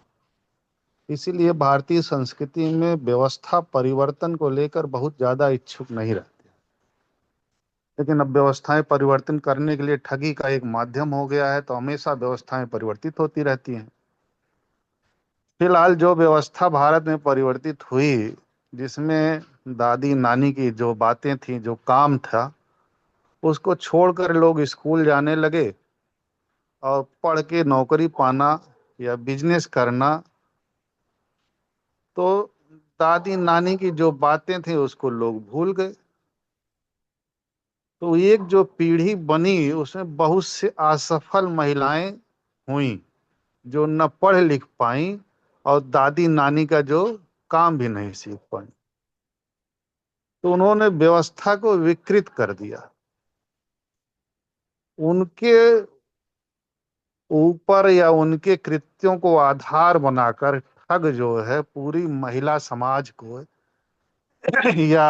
इसीलिए भारतीय संस्कृति में व्यवस्था परिवर्तन को लेकर बहुत ज्यादा इच्छुक नहीं रहते। लेकिन अब व्यवस्थाएं परिवर्तन करने के लिए ठगी का एक माध्यम हो गया है, तो हमेशा व्यवस्थाएं परिवर्तित होती रहती हैं। फिलहाल जो व्यवस्था भारत में परिवर्तित हुई, जिसमें दादी नानी की जो बातें थी, जो काम था, उसको छोड़कर लोग स्कूल जाने लगे और पढ़ के नौकरी पाना या बिजनेस करना। तो दादी नानी की जो बातें थी उसको लोग भूल गए। तो एक जो पीढ़ी बनी उसमें बहुत से असफल महिलाएं हुई जो न पढ़ लिख पाई और दादी नानी का जो काम भी नहीं सीख पाई। तो उन्होंने व्यवस्था को विकृत कर दिया। उनके ऊपर या उनके कृत्यों को आधार बनाकर ठग जो है पूरी महिला समाज को या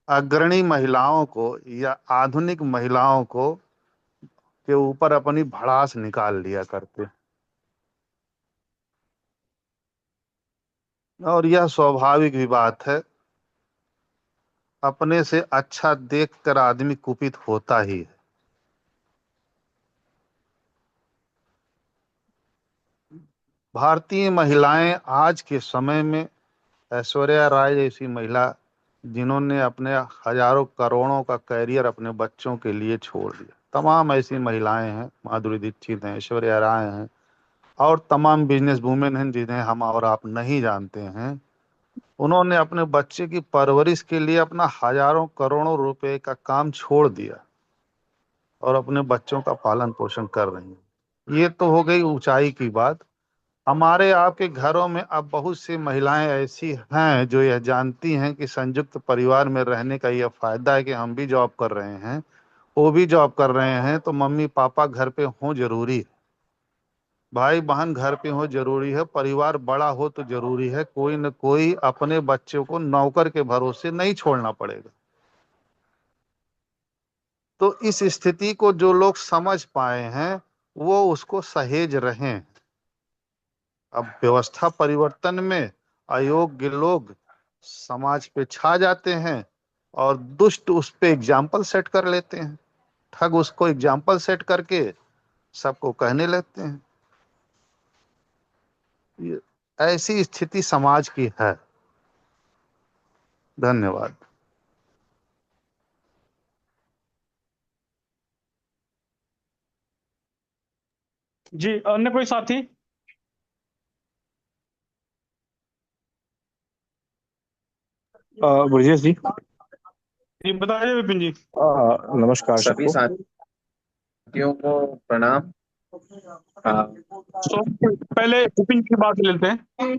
अग्रणी महिलाओं को या आधुनिक महिलाओं को के ऊपर अपनी भड़ास निकाल लिया करते। और यह स्वाभाविक भी बात है। अपने से अच्छा देखकर आदमी कुपित होता ही है। भारतीय महिलाएं आज के समय में, ऐश्वर्या राय जैसी महिला जिन्होंने अपने हजारों करोड़ों का कैरियर अपने बच्चों के लिए छोड़ दिया, तमाम ऐसी महिलाएं हैं। माधुरी दीक्षित हैं, ऐश्वर्या राय हैं और तमाम बिजनेस वुमेन हैं जिन्हें हम और आप नहीं जानते हैं। उन्होंने अपने बच्चे की परवरिश के लिए अपना हजारों करोड़ों रुपए का काम छोड़ दिया और अपने बच्चों का पालन पोषण कर रही हैं। ये तो हो गई ऊंचाई की बात। हमारे आपके घरों में अब बहुत सी महिलाएं ऐसी हैं जो यह जानती हैं कि संयुक्त परिवार में रहने का यह फायदा है कि हम भी जॉब कर रहे हैं, वो भी जॉब कर रहे हैं, तो मम्मी पापा घर पे हों जरूरी है, भाई बहन घर पे हो जरूरी है, परिवार बड़ा हो तो जरूरी है। कोई न कोई अपने बच्चों को नौकर के भरोसे नहीं छोड़ना पड़ेगा। तो इस स्थिति को जो लोग समझ पाए हैं वो उसको सहेज रहे हैं। अब व्यवस्था परिवर्तन में अयोग्य लोग समाज पे छा जाते हैं और दुष्ट उस पे एग्जाम्पल सेट कर लेते हैं। ठग उसको एग्जाम्पल सेट करके सबको कहने लगते हैं। ये ऐसी स्थिति समाज की है। धन्यवाद। जी, अन्य कोई साथी? ब्रजेश जी। जी बताइए विपिन जी। नमस्कार सभी सबको। साथियों को प्रणाम। तो पहले विपिन की बात लेते हैं।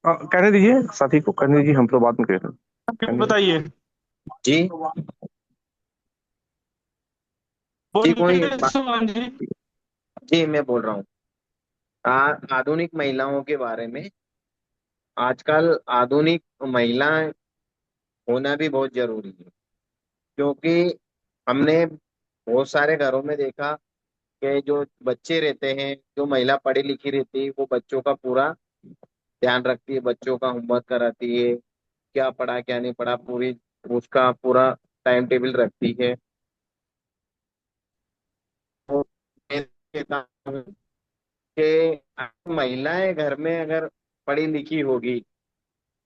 कहने दीजिए साथी को, कहने दीजिए, हम तो बात में कह रहे हैं। बताइए। जी बोलिए सुमन जी। जी मैं बोल रहा हूँ आधुनिक महिलाओं के बारे में। आजकल आधुनिक महिलाएं होना भी बहुत जरूरी है, क्योंकि हमने बहुत सारे घरों में देखा के जो बच्चे रहते हैं, जो महिला पढ़ी लिखी रहती है, वो बच्चों का पूरा ध्यान रखती है, बच्चों का होमवर्क कराती है, क्या पढ़ा क्या नहीं पढ़ा पूरी उसका पूरा टाइम टेबल रखती है। तो मैं कहता हूँ कि महिलाएं घर में अगर पढ़ी लिखी होगी,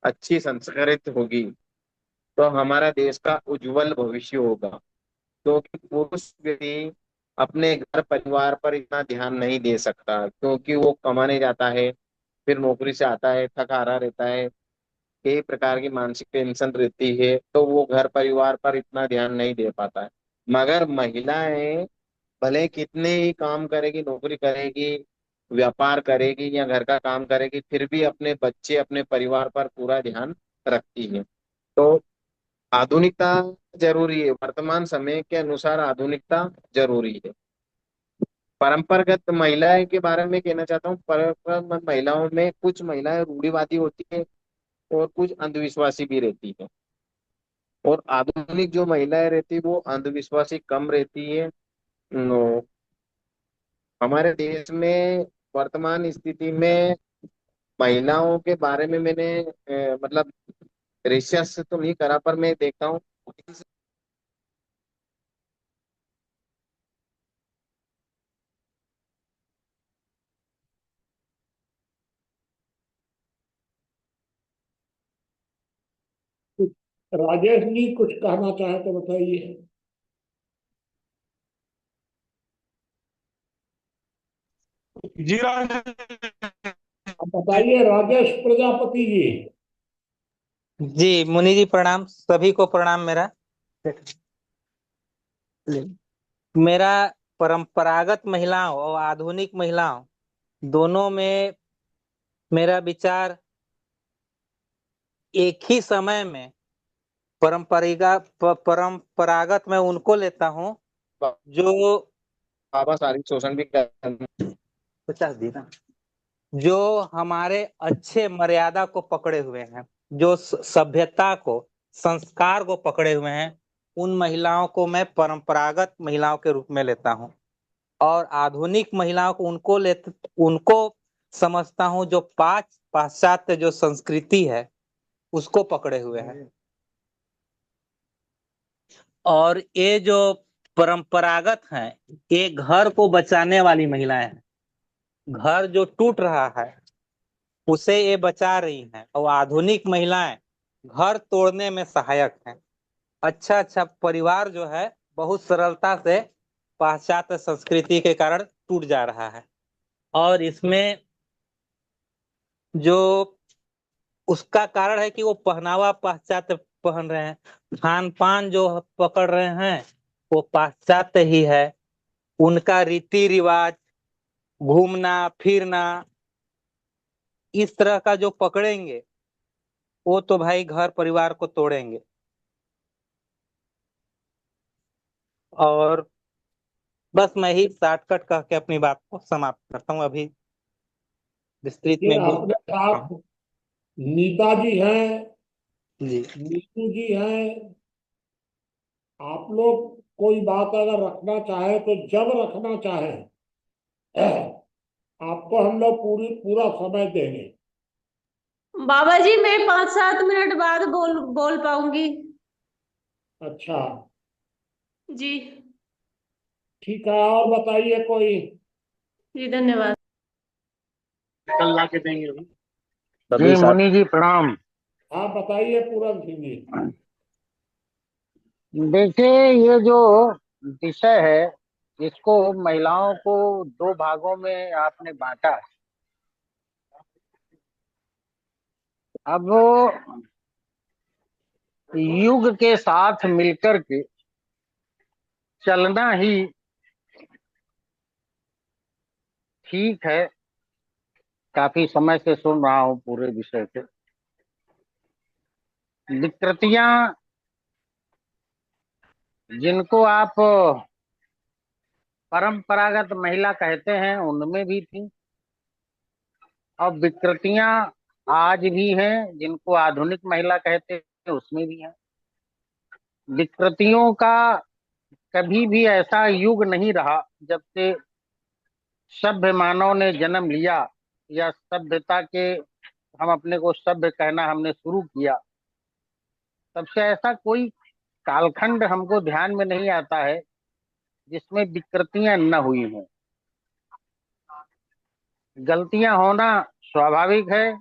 अच्छी संस्कारित होगी, तो हमारा देश का उज्जवल भविष्य होगा। क्योंकि पुरुष व्यक्ति अपने घर परिवार पर इतना ध्यान नहीं दे सकता, क्योंकि वो कमाने जाता है, फिर नौकरी से आता है, थका हारा रहता है, कई प्रकार की मानसिक टेंशन रहती है, तो वो घर परिवार पर इतना ध्यान नहीं दे पाता है। मगर महिलाएं भले कितने ही काम करेगी, नौकरी करेगी, व्यापार करेगी या घर का काम करेगी, फिर भी अपने बच्चे अपने परिवार पर पूरा ध्यान रखती है। तो आधुनिकता जरूरी है, वर्तमान समय के अनुसार आधुनिकता जरूरी है। परंपरागत महिलाएं के बारे में कहना चाहता हूँ, परंपरागत महिलाओं में कुछ महिलाएं रूढ़िवादी होती है और कुछ अंधविश्वासी भी रहती है, और आधुनिक जो महिलाएं रहती है वो अंधविश्वासी कम रहती है। हमारे देश में वर्तमान स्थिति में महिलाओं के बारे में मैंने मतलब रिसर्च तो नहीं करा, पर मैं देखता हूँ। राजेश जी कुछ कहना चाहे तो बताइए। जी राजेश अब बताइए राजेश प्रजापति जी। जी मुनि जी प्रणाम, सभी को प्रणाम। मेरा परंपरागत महिलाओं और आधुनिक महिलाओं दोनों में मेरा विचार एक ही समय में परंपरागत मैं उनको लेता हूं जो बाबा शारीरिक शोषण भी कर 50 दिन जो हमारे अच्छे मर्यादा को पकड़े हुए हैं, जो सभ्यता को संस्कार को पकड़े हुए हैं, उन महिलाओं को मैं परंपरागत महिलाओं के रूप में लेता हूं। और आधुनिक महिलाओं को उनको समझता हूं जो पाश्चात्य जो संस्कृति है उसको पकड़े हुए हैं। और ये जो परंपरागत हैं, ये घर को बचाने वाली महिलाएं हैं। घर जो टूट रहा है उसे ये बचा रही हैं, और आधुनिक महिलाएं घर तोड़ने में सहायक हैं। अच्छा अच्छा परिवार जो है बहुत सरलता से पाश्चात्य संस्कृति के कारण टूट जा रहा है। और इसमें जो उसका कारण है कि वो पहनावा पाश्चात्य पहन रहे हैं, खान पान जो पकड़ रहे हैं वो पाश्चात्य ही है। उनका रीति रिवाज, घूमना फिरना, इस तरह का जो पकड़ेंगे वो तो भाई घर परिवार को तोड़ेंगे। और बस मैं ही शॉर्टकट कह के अपनी बात को समाप्त करता हूँ। अभी विस्तृत ये में भी अपने साथ नीता जी हैं, जी नीतू जी हैं। आप लोग कोई बात अगर रखना चाहे तो जब रखना चाहे आपको हम लोग पूरा समय देंगे। बाबा जी मैं 5-7 मिनट बाद बोल पाऊंगी। अच्छा जी ठीक है, और बताइए कोई। जी धन्यवाद। कल ला के देंगे अभी। जी मुनि जी प्रणाम। हाँ बताइए पूरन सिंह जी। देखिए, ये जो विषय है इसको महिलाओं को दो भागों में आपने बांटा है। अब युग के साथ मिलकर के चलना ही ठीक है। काफी समय से सुन रहा हूँ पूरे विषय पे। विकृतियां जिनको आप परंपरागत महिला कहते हैं उनमें भी थी, और विकृतियां आज भी हैं जिनको आधुनिक महिला कहते हैं उसमें भी है। विकृतियों का कभी भी ऐसा युग नहीं रहा जब से सभ्य मानव ने जन्म लिया या सभ्यता के हम अपने को सभ्य कहना हमने शुरू किया, तब से ऐसा कोई कालखंड हमको ध्यान में नहीं आता है जिसमें विकृतियां न हुई हों। गलतियां होना स्वाभाविक है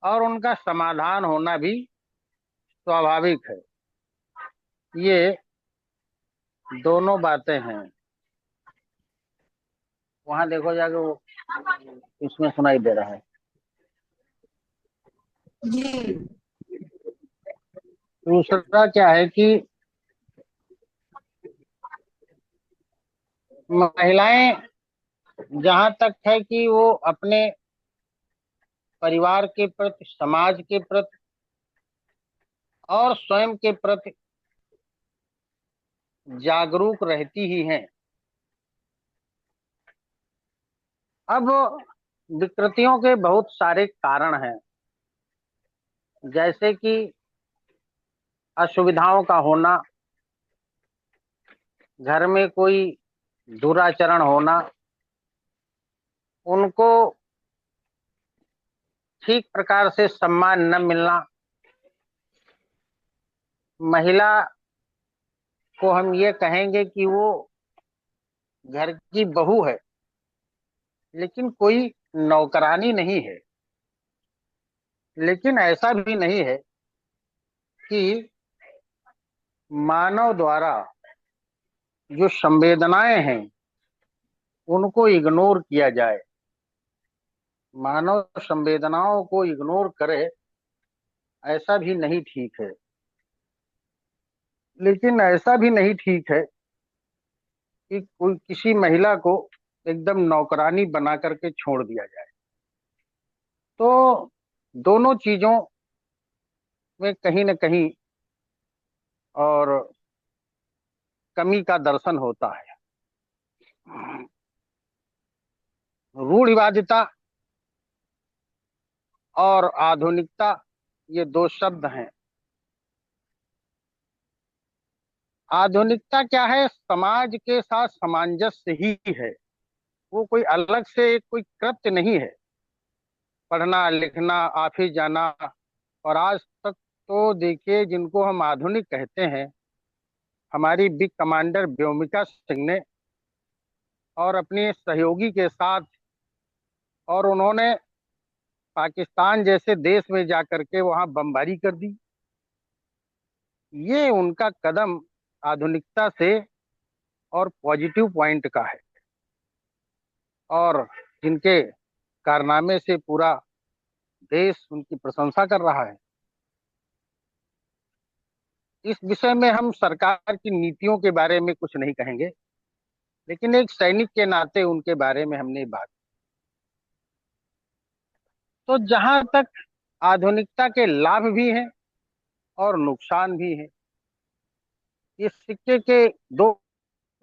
और उनका समाधान होना भी स्वाभाविक है। ये दोनों बातें हैं। वहां देखो जाके, वो उसमें सुनाई दे रहा है जी। दूसरा क्या है कि महिलाएं जहां तक है कि वो अपने परिवार के प्रति, समाज के प्रति और स्वयं के प्रति जागरूक रहती ही हैं। अब विकृतियों के बहुत सारे कारण हैं, जैसे कि असुविधाओं का होना, घर में कोई दुराचरण होना, उनको ठीक प्रकार से सम्मान न मिलना। महिला को हम ये कहेंगे कि वो घर की बहू है, लेकिन कोई नौकरानी नहीं है। लेकिन ऐसा भी नहीं है कि मानव द्वारा जो संवेदनाएं हैं उनको इग्नोर किया जाए। मानव संवेदनाओं को इग्नोर करे, ऐसा भी नहीं ठीक है। लेकिन ऐसा भी नहीं ठीक है कि कोई किसी महिला को एकदम नौकरानी बना करके छोड़ दिया जाए। तो दोनों चीजों में कहीं न कहीं और कमी का दर्शन होता है। रूढ़िवादिता और आधुनिकता, ये दो शब्द हैं। आधुनिकता क्या है? समाज के साथ सामंजस्य ही है, वो कोई अलग से कोई कृत्य नहीं है। पढ़ना लिखना, ऑफिस जाना। और आज तक तो देखिए, जिनको हम आधुनिक कहते हैं, हमारी बिग कमांडर व्योमिका सिंह ने और अपने सहयोगी के साथ, और उन्होंने पाकिस्तान जैसे देश में जाकर के वहां बमबारी कर दी। ये उनका कदम आधुनिकता से और पॉजिटिव पॉइंट का है, और जिनके कारनामे से पूरा देश उनकी प्रशंसा कर रहा है। इस विषय में हम सरकार की नीतियों के बारे में कुछ नहीं कहेंगे, लेकिन एक सैनिक के नाते उनके बारे में हमने बात। तो जहां तक आधुनिकता के लाभ भी हैं और नुकसान भी हैं, इस सिक्के के दो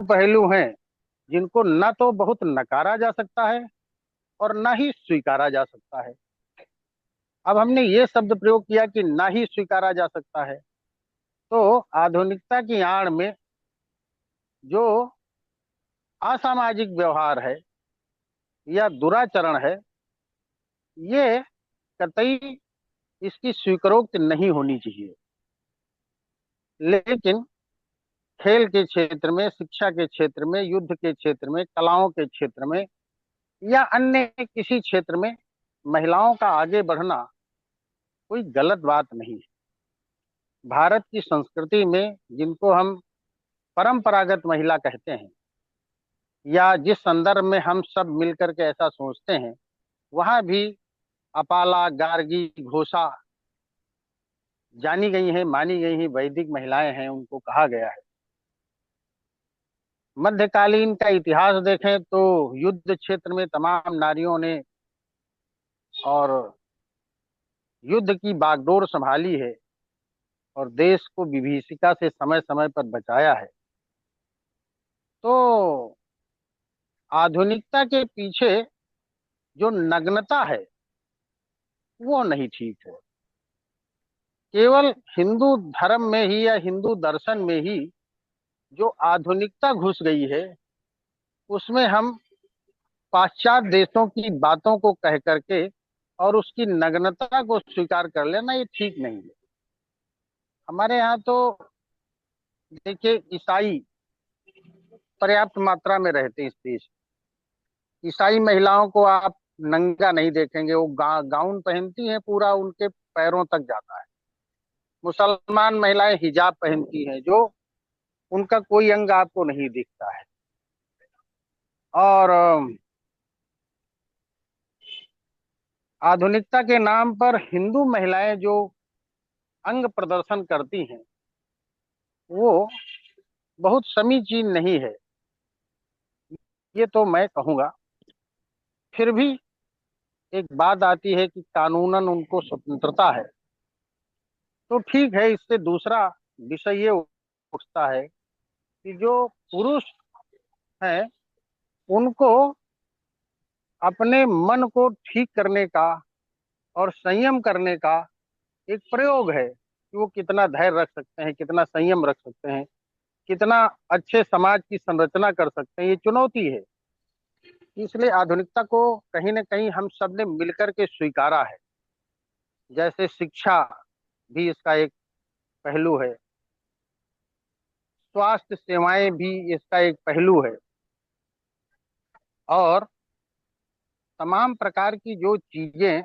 पहलू हैं जिनको न तो बहुत नकारा जा सकता है और न ही स्वीकारा जा सकता है। अब हमने ये शब्द प्रयोग किया कि न ही स्वीकारा जा सकता है, तो आधुनिकता की आड़ में जो असामाजिक व्यवहार है या दुराचरण है, ये कतई इसकी स्वीकारोक्ति नहीं होनी चाहिए। लेकिन खेल के क्षेत्र में, शिक्षा के क्षेत्र में, युद्ध के क्षेत्र में, कलाओं के क्षेत्र में या अन्य किसी क्षेत्र में महिलाओं का आगे बढ़ना कोई गलत बात नहीं है। भारत की संस्कृति में जिनको हम परंपरागत महिला कहते हैं, या जिस संदर्भ में हम सब मिलकर के ऐसा सोचते हैं, वहां भी अपाला, गार्गी, घोषा जानी गई हैं, मानी गई हैं, वैदिक महिलाएं हैं, उनको कहा गया है। मध्यकालीन का इतिहास देखें तो युद्ध क्षेत्र में तमाम नारियों ने और युद्ध की बागडोर संभाली है और देश को विभीषिका से समय समय पर बचाया है। तो आधुनिकता के पीछे जो नग्नता है वो नहीं ठीक है। केवल हिंदू धर्म में ही या हिंदू दर्शन में ही जो आधुनिकता घुस गई है, उसमें हम पाश्चात्य देशों की बातों को कह करके और उसकी नग्नता को स्वीकार कर लेना ये ठीक नहीं है। हमारे यहाँ तो देखिए ईसाई पर्याप्त मात्रा में रहते हैं इस देश। ईसाई महिलाओं को आप नंगा नहीं देखेंगे, वो गाउन पहनती हैं, पूरा उनके पैरों तक जाता है। मुसलमान महिलाएं हिजाब पहनती हैं, जो उनका कोई अंग आपको नहीं दिखता है। और आधुनिकता के नाम पर हिंदू महिलाएं जो अंग प्रदर्शन करती हैं वो बहुत समीचीन नहीं है, ये तो मैं कहूँगा। फिर भी एक बात आती है कि कानूनन उनको स्वतंत्रता है, तो ठीक है। इससे दूसरा विषय ये उठता है कि जो पुरुष हैं उनको अपने मन को ठीक करने का और संयम करने का एक प्रयोग है कि वो कितना धैर्य रख सकते हैं, कितना संयम रख सकते हैं, कितना अच्छे समाज की संरचना कर सकते हैं। ये चुनौती है। इसलिए आधुनिकता को कहीं ना कहीं हम सब ने मिलकर के स्वीकारा है। जैसे शिक्षा भी इसका एक पहलू है, स्वास्थ्य सेवाएं भी इसका एक पहलू है, और तमाम प्रकार की जो चीजें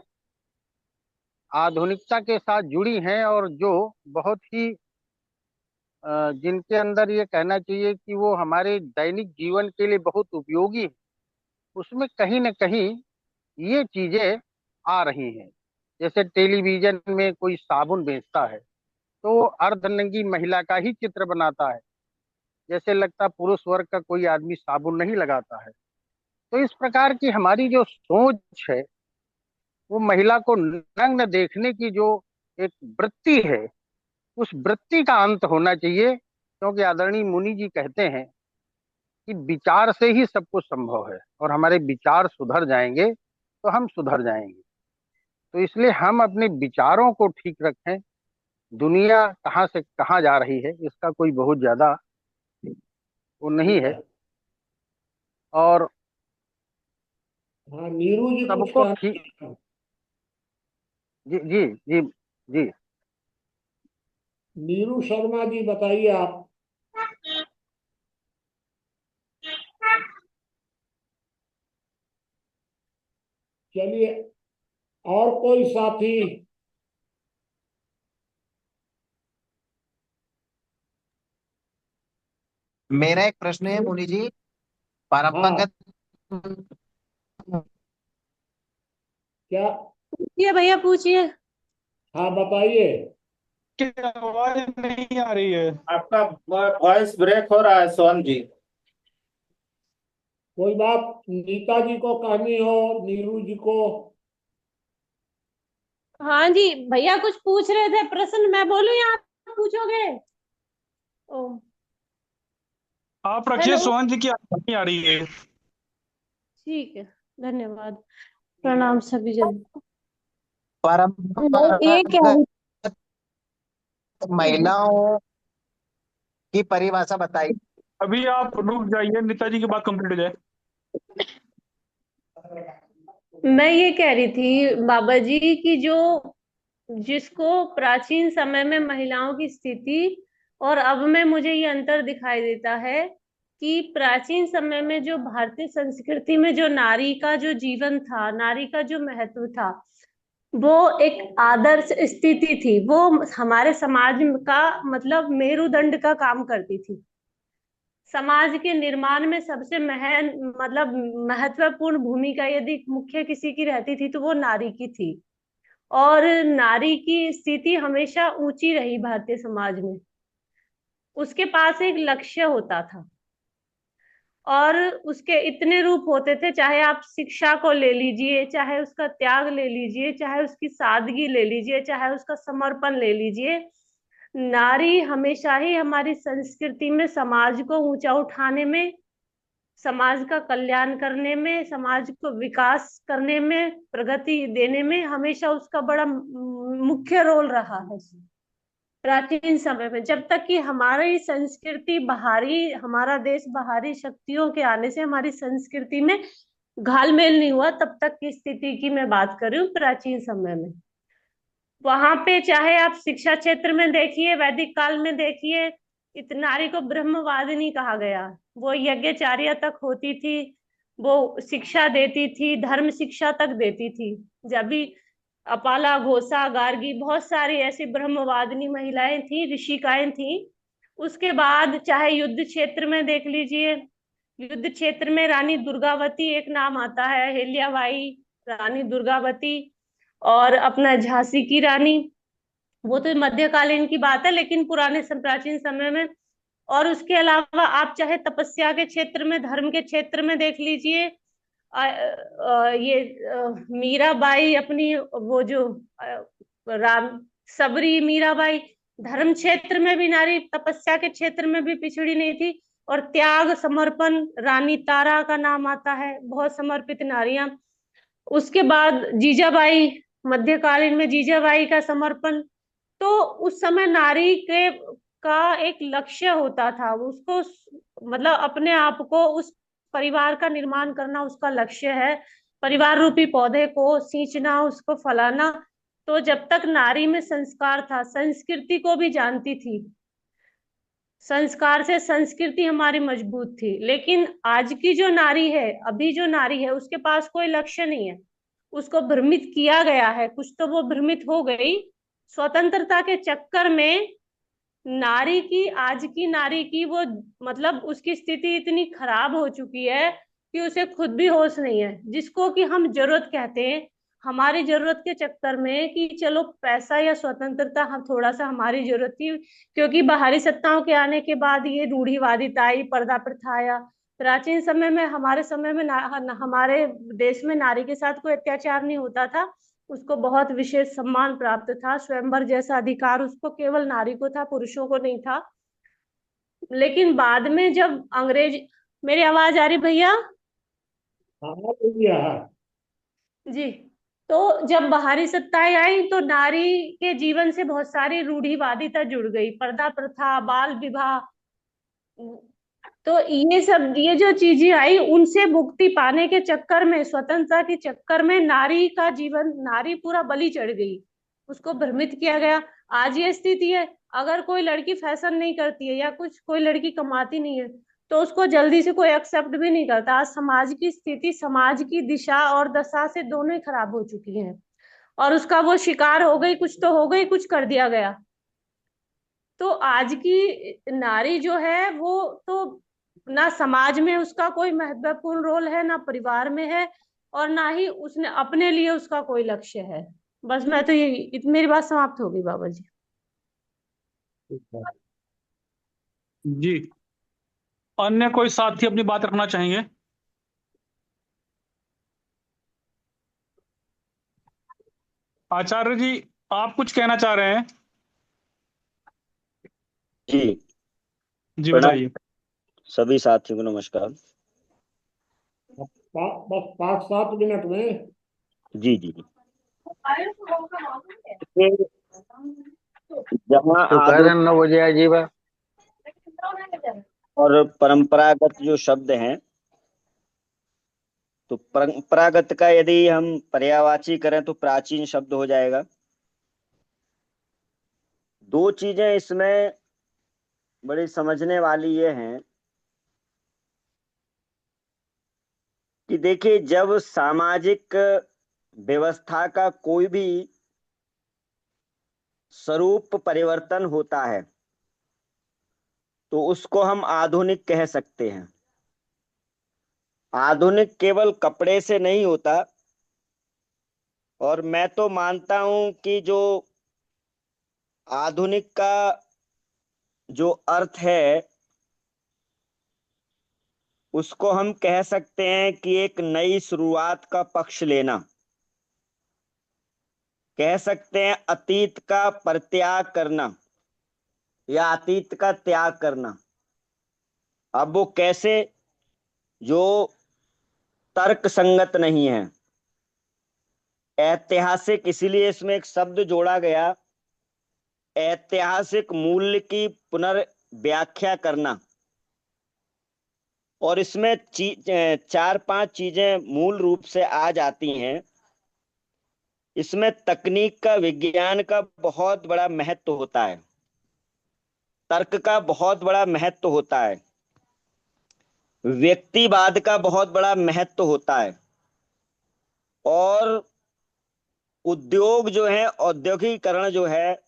आधुनिकता के साथ जुड़ी हैं और जो बहुत ही जिनके अंदर ये कहना चाहिए कि वो हमारे दैनिक जीवन के लिए बहुत उपयोगी है, उसमें कहीं ना कहीं ये चीजें आ रही हैं। जैसे टेलीविजन में कोई साबुन बेचता है तो वो अर्धनंगी महिला का ही चित्र बनाता है, जैसे लगता पुरुष वर्ग का कोई आदमी साबुन नहीं लगाता है। तो इस प्रकार की हमारी जो सोच है, वो महिला को नग्न देखने की जो एक वृत्ति है, उस वृत्ति का अंत होना चाहिए। क्योंकि आदरणीय मुनि जी कहते हैं कि विचार से ही सब कुछ संभव है, और हमारे विचार सुधर जाएंगे तो हम सुधर जाएंगे। तो इसलिए हम अपने विचारों को ठीक रखें। दुनिया कहाँ से कहाँ जा रही है इसका कोई बहुत ज्यादा वो नहीं है, और हाँ, नीरू जी कुछ सबको कहना ठीक। चाहते हैं। जी जी जी जी। नीरू शर्मा जी बताइए आप। चलिए, और कोई साथी? मेरा एक प्रश्न है मुनि जी। हाँ, परंपरागत क्या? पूछिए भैया, पूछिए। हाँ, बताइए। क्या आवाज नहीं आ रही है? आपका वॉइस ब्रेक हो रहा है सोहन जी। कोई बात नीता जी को कहनी हो, नीरू जी को? हाँ जी भैया, कुछ पूछ रहे थे प्रश्न, मैं बोलूं या आप पूछोगे? ओ, आप रखिए, हेलो। सोहन जी की आवाज नहीं आ रही है। ठीक है, धन्यवाद। प्रणाम सभी जन। ये क्या परंपरागत महिलाओं की परिभाषा बताइए। अभी आप रुक जाइए, नीता जी की बात कंप्लीट हो जाए। मैं ये कह रही थी बाबा जी की जो जिसको प्राचीन समय में महिलाओं की स्थिति और अब में मुझे ये अंतर दिखाई देता है कि प्राचीन समय में जो भारतीय संस्कृति में जो नारी का जो जीवन था, नारी का जो महत्व था, वो एक आदर्श स्थिति थी। वो हमारे समाज का मतलब मेरुदंड का काम करती थी। समाज के निर्माण में सबसे मतलब महत्वपूर्ण भूमिका यदि मुख्य किसी की रहती थी तो वो नारी की थी। और नारी की स्थिति हमेशा ऊंची रही भारतीय समाज में। उसके पास एक लक्ष्य होता था और उसके इतने रूप होते थे, चाहे आप शिक्षा को ले लीजिए, चाहे उसका त्याग ले लीजिए, चाहे उसकी सादगी ले लीजिए, चाहे उसका समर्पण ले लीजिए। नारी हमेशा ही हमारी संस्कृति में समाज को ऊंचा उठाने में, समाज का कल्याण करने में, समाज को विकास करने में, प्रगति देने में हमेशा उसका बड़ा मुख्य रोल रहा है। प्राचीन समय में जब तक कि हमारी संस्कृति बाहरी, हमारा देश बाहरी शक्तियों के आने से हमारी संस्कृति में घालमेल नहीं हुआ, तब तक की स्थिति की मैं बात कर रही हूँ प्राचीन समय में। वहां पे चाहे आप शिक्षा क्षेत्र में देखिए, वैदिक काल में देखिए, नारी को ब्रह्मवादिनी कहा गया। वो यज्ञचार्य तक होती थी, वो शिक्षा देती थी, धर्म शिक्षा तक देती थी। जब भी अपाला, घोषा, गार्गी, बहुत सारी ऐसी ब्रह्मवादिनी महिलाएं थी, ऋषिकाएं थी। उसके बाद चाहे युद्ध क्षेत्र में देख लीजिए, युद्ध क्षेत्र में रानी दुर्गावती एक नाम आता है, अहिल्याबाई, रानी दुर्गावती, और अपना झांसी की रानी, वो तो मध्यकालीन की बात है, लेकिन पुराने प्राचीन समय में। और उसके अलावा आप चाहे तपस्या के क्षेत्र में, धर्म के क्षेत्र में देख लीजिए, मीराबाई अपनी वो जो राम सबरी मीराबाई, धर्म क्षेत्र में भी नारी, तपस्या के क्षेत्र में भी पिछड़ी नहीं थी। और त्याग, समर्पण, रानी तारा का नाम आता है, बहुत समर्पित नारियां। उसके बाद जीजाबाई, मध्यकालीन में जीजाबाई का समर्पण। तो उस समय नारी के का एक लक्ष्य होता था, उसको मतलब अपने आप को, उस परिवार का निर्माण करना उसका लक्ष्य है, परिवार रूपी पौधे को सींचना, उसको फलाना। तो जब तक नारी में संस्कार था, संस्कृति को भी जानती थी, संस्कार से संस्कृति हमारी मजबूत थी। लेकिन आज की जो नारी है, अभी जो नारी है, उसके पास कोई लक्ष्य नहीं है, उसको भ्रमित किया गया है, कुछ तो वो भ्रमित हो गई स्वतंत्रता के चक्कर में। नारी की, आज की नारी की वो मतलब उसकी स्थिति इतनी खराब हो चुकी है कि उसे खुद भी होश नहीं है, जिसको कि हम जरूरत कहते हैं। हमारी जरूरत के चक्कर में कि चलो पैसा या स्वतंत्रता हम थोड़ा सा हमारी जरूरत थी, क्योंकि बाहरी सत्ताओं के आने के बाद ये रूढ़िवादिता आई, पर्दा प्रथा आया। प्राचीन समय में, हमारे समय में हमारे देश में नारी के साथ कोई अत्याचार नहीं होता था, उसको बहुत विशेष सम्मान प्राप्त था, स्वयंवर जैसा अधिकार उसको केवल नारी को था, पुरुषों को नहीं था। लेकिन बाद में जब अंग्रेज, मेरी आवाज आ रही भैया? जी। तो जब बाहरी सत्ताएं आई तो नारी के जीवन से बहुत सारी रूढ़िवादिता जुड़ गई, पर्दा प्रथा, बाल विवाह, तो ये सब, ये जो चीजें आई, उनसे मुक्ति पाने के चक्कर में, स्वतंत्रता के चक्कर में नारी का जीवन, नारी पूरा बलि चढ़ गई, उसको भ्रमित किया गया। आज ये स्थिति है, अगर कोई लड़की फैशन नहीं करती है या कुछ, कोई लड़की कमाती नहीं है, तो उसको जल्दी से कोई एक्सेप्ट भी नहीं करता। आज समाज की स्थिति, समाज की दिशा और दशा से दोनों ही खराब हो चुकी है, और उसका वो शिकार हो गई, कुछ तो हो गई, कुछ कर दिया गया। तो आज की नारी जो है, वो तो ना समाज में उसका कोई महत्वपूर्ण रोल है, ना परिवार में है, और ना ही उसने अपने लिए उसका कोई लक्ष्य है। बस मैं तो ये, मेरी बात समाप्त हो गई बाबा जी। जी, अन्य कोई साथी अपनी बात रखना चाहेंगे? आचार्य जी, आप कुछ कहना चाह रहे हैं? जी बताइए। सभी साथियों को नमस्कार। बस 5-7 मिनट में। जी जी जी। जहाँ दोपहर 9 बजे आजीबा और परंपरागत जो शब्द हैं, तो परंपरागत का यदि हम पर्यायवाची करें तो प्राचीन शब्द हो जाएगा। दो चीजें इसमें बड़ी समझने वाली ये हैं कि देखिए, जब सामाजिक व्यवस्था का कोई भी स्वरूप परिवर्तन होता है तो उसको हम आधुनिक कह सकते हैं। आधुनिक केवल कपड़े से नहीं होता, और मैं तो मानता हूं कि जो आधुनिक का जो अर्थ है उसको हम कह सकते हैं कि एक नई शुरुआत का पक्ष लेना, कह सकते हैं अतीत का परित्याग करना या अतीत का त्याग करना। अब वो कैसे, जो तर्क संगत नहीं है, ऐतिहासिक, इसीलिए इसमें एक शब्द जोड़ा गया, ऐतिहासिक मूल्य की पुनर्व्याख्या करना। और इसमें 4-5 चीजें मूल रूप से आ जाती हैं। इसमें तकनीक का, विज्ञान का बहुत बड़ा महत्व होता है, तर्क का बहुत बड़ा महत्व होता है, व्यक्तिवाद का बहुत बड़ा महत्व होता है, और उद्योग जो है, औद्योगिकरण जो है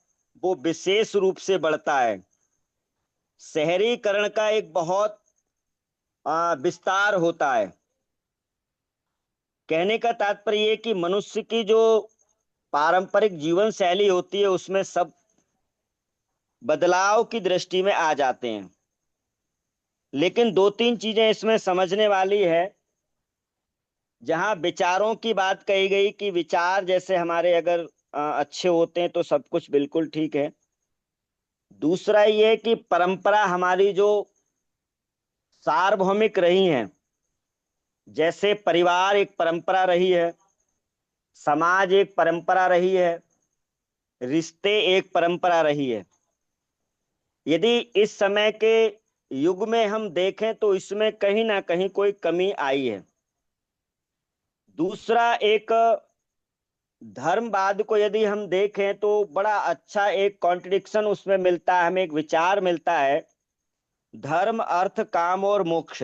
वो विशेष रूप से बढ़ता है। शहरीकरण का एक बहुत विस्तार होता है। कहने का तात्पर्य ये कि मनुष्य की जो पारंपरिक जीवन शैली होती है उसमें सब बदलाव की दृष्टि में आ जाते हैं। लेकिन 2-3 चीजें इसमें समझने वाली है। जहां विचारों की बात कही गई कि विचार जैसे हमारे अगर अच्छे होते हैं तो सब कुछ बिल्कुल ठीक है। दूसरा ये कि परंपरा हमारी जो सार्वभौमिक रही है, जैसे परिवार एक परंपरा रही है, समाज एक परंपरा रही है, रिश्ते एक परंपरा रही है। यदि इस समय के युग में हम देखें तो इसमें कहीं ना कहीं कोई कमी आई है। दूसरा, एक धर्मवाद को यदि हम देखें तो बड़ा अच्छा एक कॉन्ट्रडिक्शन उसमें मिलता है, हमें एक विचार मिलता है। धर्म, अर्थ, काम और मोक्ष।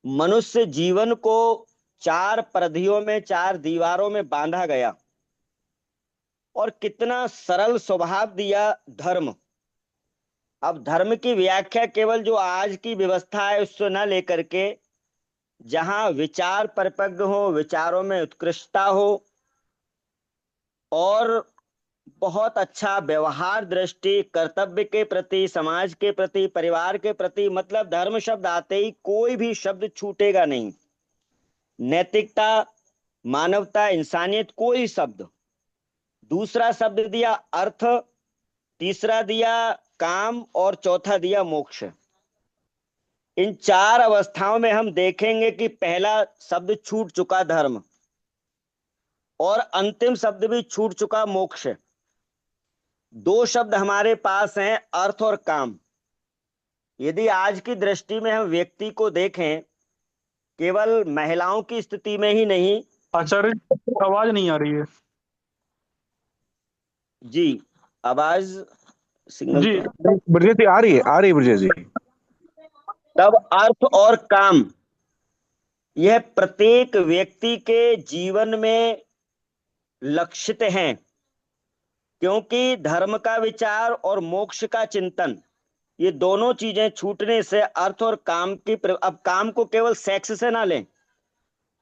मनुष्य जीवन को 4 परिधियों में, 4 दीवारों में बांधा गया, और कितना सरल स्वभाव दिया धर्म। अब धर्म की व्याख्या केवल जो आज की व्यवस्था है उससे न लेकर के, जहां विचार परिपक्व हो, विचारों में उत्कृष्टता हो, और बहुत अच्छा व्यवहार दृष्टि, कर्तव्य के प्रति, समाज के प्रति, परिवार के प्रति, मतलब धर्म शब्द आते ही कोई भी शब्द छूटेगा नहीं। नैतिकता, मानवता, इंसानियत, कोई शब्द। दूसरा शब्द दिया अर्थ, तीसरा दिया काम, और चौथा दिया मोक्ष। इन 4 अवस्थाओं में हम देखेंगे कि पहला शब्द छूट चुका धर्म, और अंतिम शब्द भी छूट चुका मोक्ष। 2 शब्द हमारे पास हैं, अर्थ और काम। यदि आज की दृष्टि में हम व्यक्ति को देखें, केवल महिलाओं की स्थिति में ही नहीं। आचार्य, आवाज नहीं आ रही है जी, आवाज सिग्नल जी। ब्रजेश जी आ रही है ब्रजेश जी। तब अर्थ और काम, यह प्रत्येक व्यक्ति के जीवन में लक्षित हैं, क्योंकि धर्म का विचार और मोक्ष का चिंतन, ये दोनों चीजें छूटने से अर्थ और काम की अब काम को केवल सेक्स से ना लें।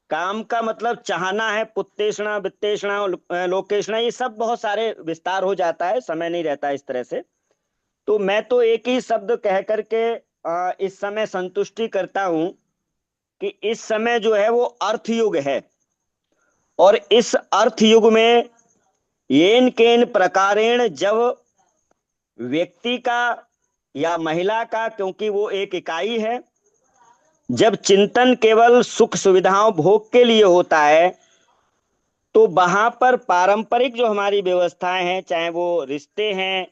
काम का मतलब चाहना है, पुत्तेषणा, वित्तेषणा, लोकेषणा, ये सब बहुत सारे विस्तार हो जाता है, समय नहीं रहता इस तरह से। तो मैं तो एक ही शब्द कह करके इस समय संतुष्टि करता हूं कि इस समय जो है वो अर्थ युग है, और इस अर्थ युग में येन केन प्रकारेण जब व्यक्ति का या महिला का, क्योंकि वो एक इकाई है, जब चिंतन केवल सुख सुविधाओं भोग के लिए होता है, तो वहां पर पारंपरिक जो हमारी व्यवस्थाएं हैं, चाहे वो रिश्ते हैं,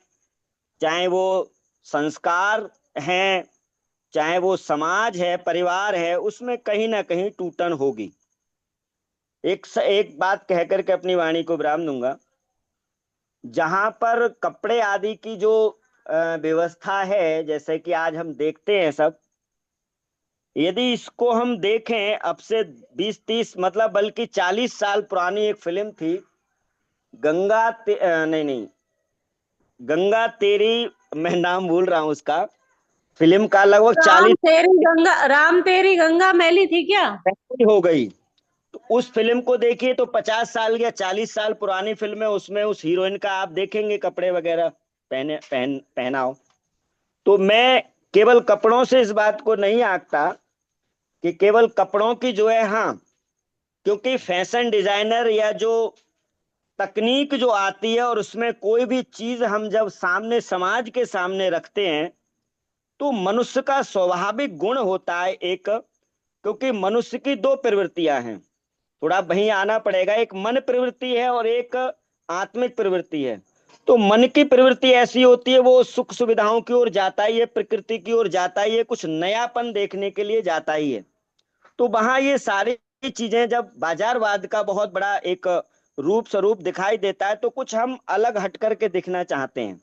चाहे वो संस्कार हैं, चाहे वो समाज है, परिवार है, उसमें कहीं ना कहीं टूटन होगी। एक बात कह करके अपनी वाणी को विराम दूंगा। जहां पर कपड़े आदि की जो व्यवस्था है, जैसे कि आज हम देखते हैं सब, यदि इसको हम देखें अब से 20-30 मतलब बल्कि 40 साल पुरानी एक फिल्म थी, नहीं, गंगा तेरी, मैं नाम भूल रहा हूं उसका, फिल्म का लगभग 40 राम तेरी गंगा मैली थी क्या? हो गई। तो उस फिल्म को देखिए तो 50 साल या 40 साल पुरानी फिल्म है, उसमें उस हीरोइन का आप देखेंगे कपड़े वगैरह पहनाओ। तो मैं केवल कपड़ों से इस बात को नहीं आंकता कि केवल कपड़ों की जो है, हाँ, क्योंकि फैशन डिजाइनर या जो तकनीक जो आती है, और उसमें कोई भी चीज हम जब सामने, समाज के सामने रखते हैं, तो मनुष्य का स्वाभाविक गुण होता है एक, क्योंकि मनुष्य की 2 प्रवृत्तियां हैं, थोड़ा वहीं आना पड़ेगा। एक मन प्रवृत्ति है और एक आत्मिक प्रवृत्ति है। तो मन की प्रवृत्ति ऐसी होती है, वो सुख सुविधाओं की ओर जाता ही है, प्रकृति की ओर जाता ही है, कुछ नयापन देखने के लिए जाता ही है। तो वहां ये सारी चीजें जब बाजारवाद का बहुत बड़ा एक रूप स्वरूप दिखाई देता है, तो कुछ हम अलग हट करके दिखना चाहते हैं,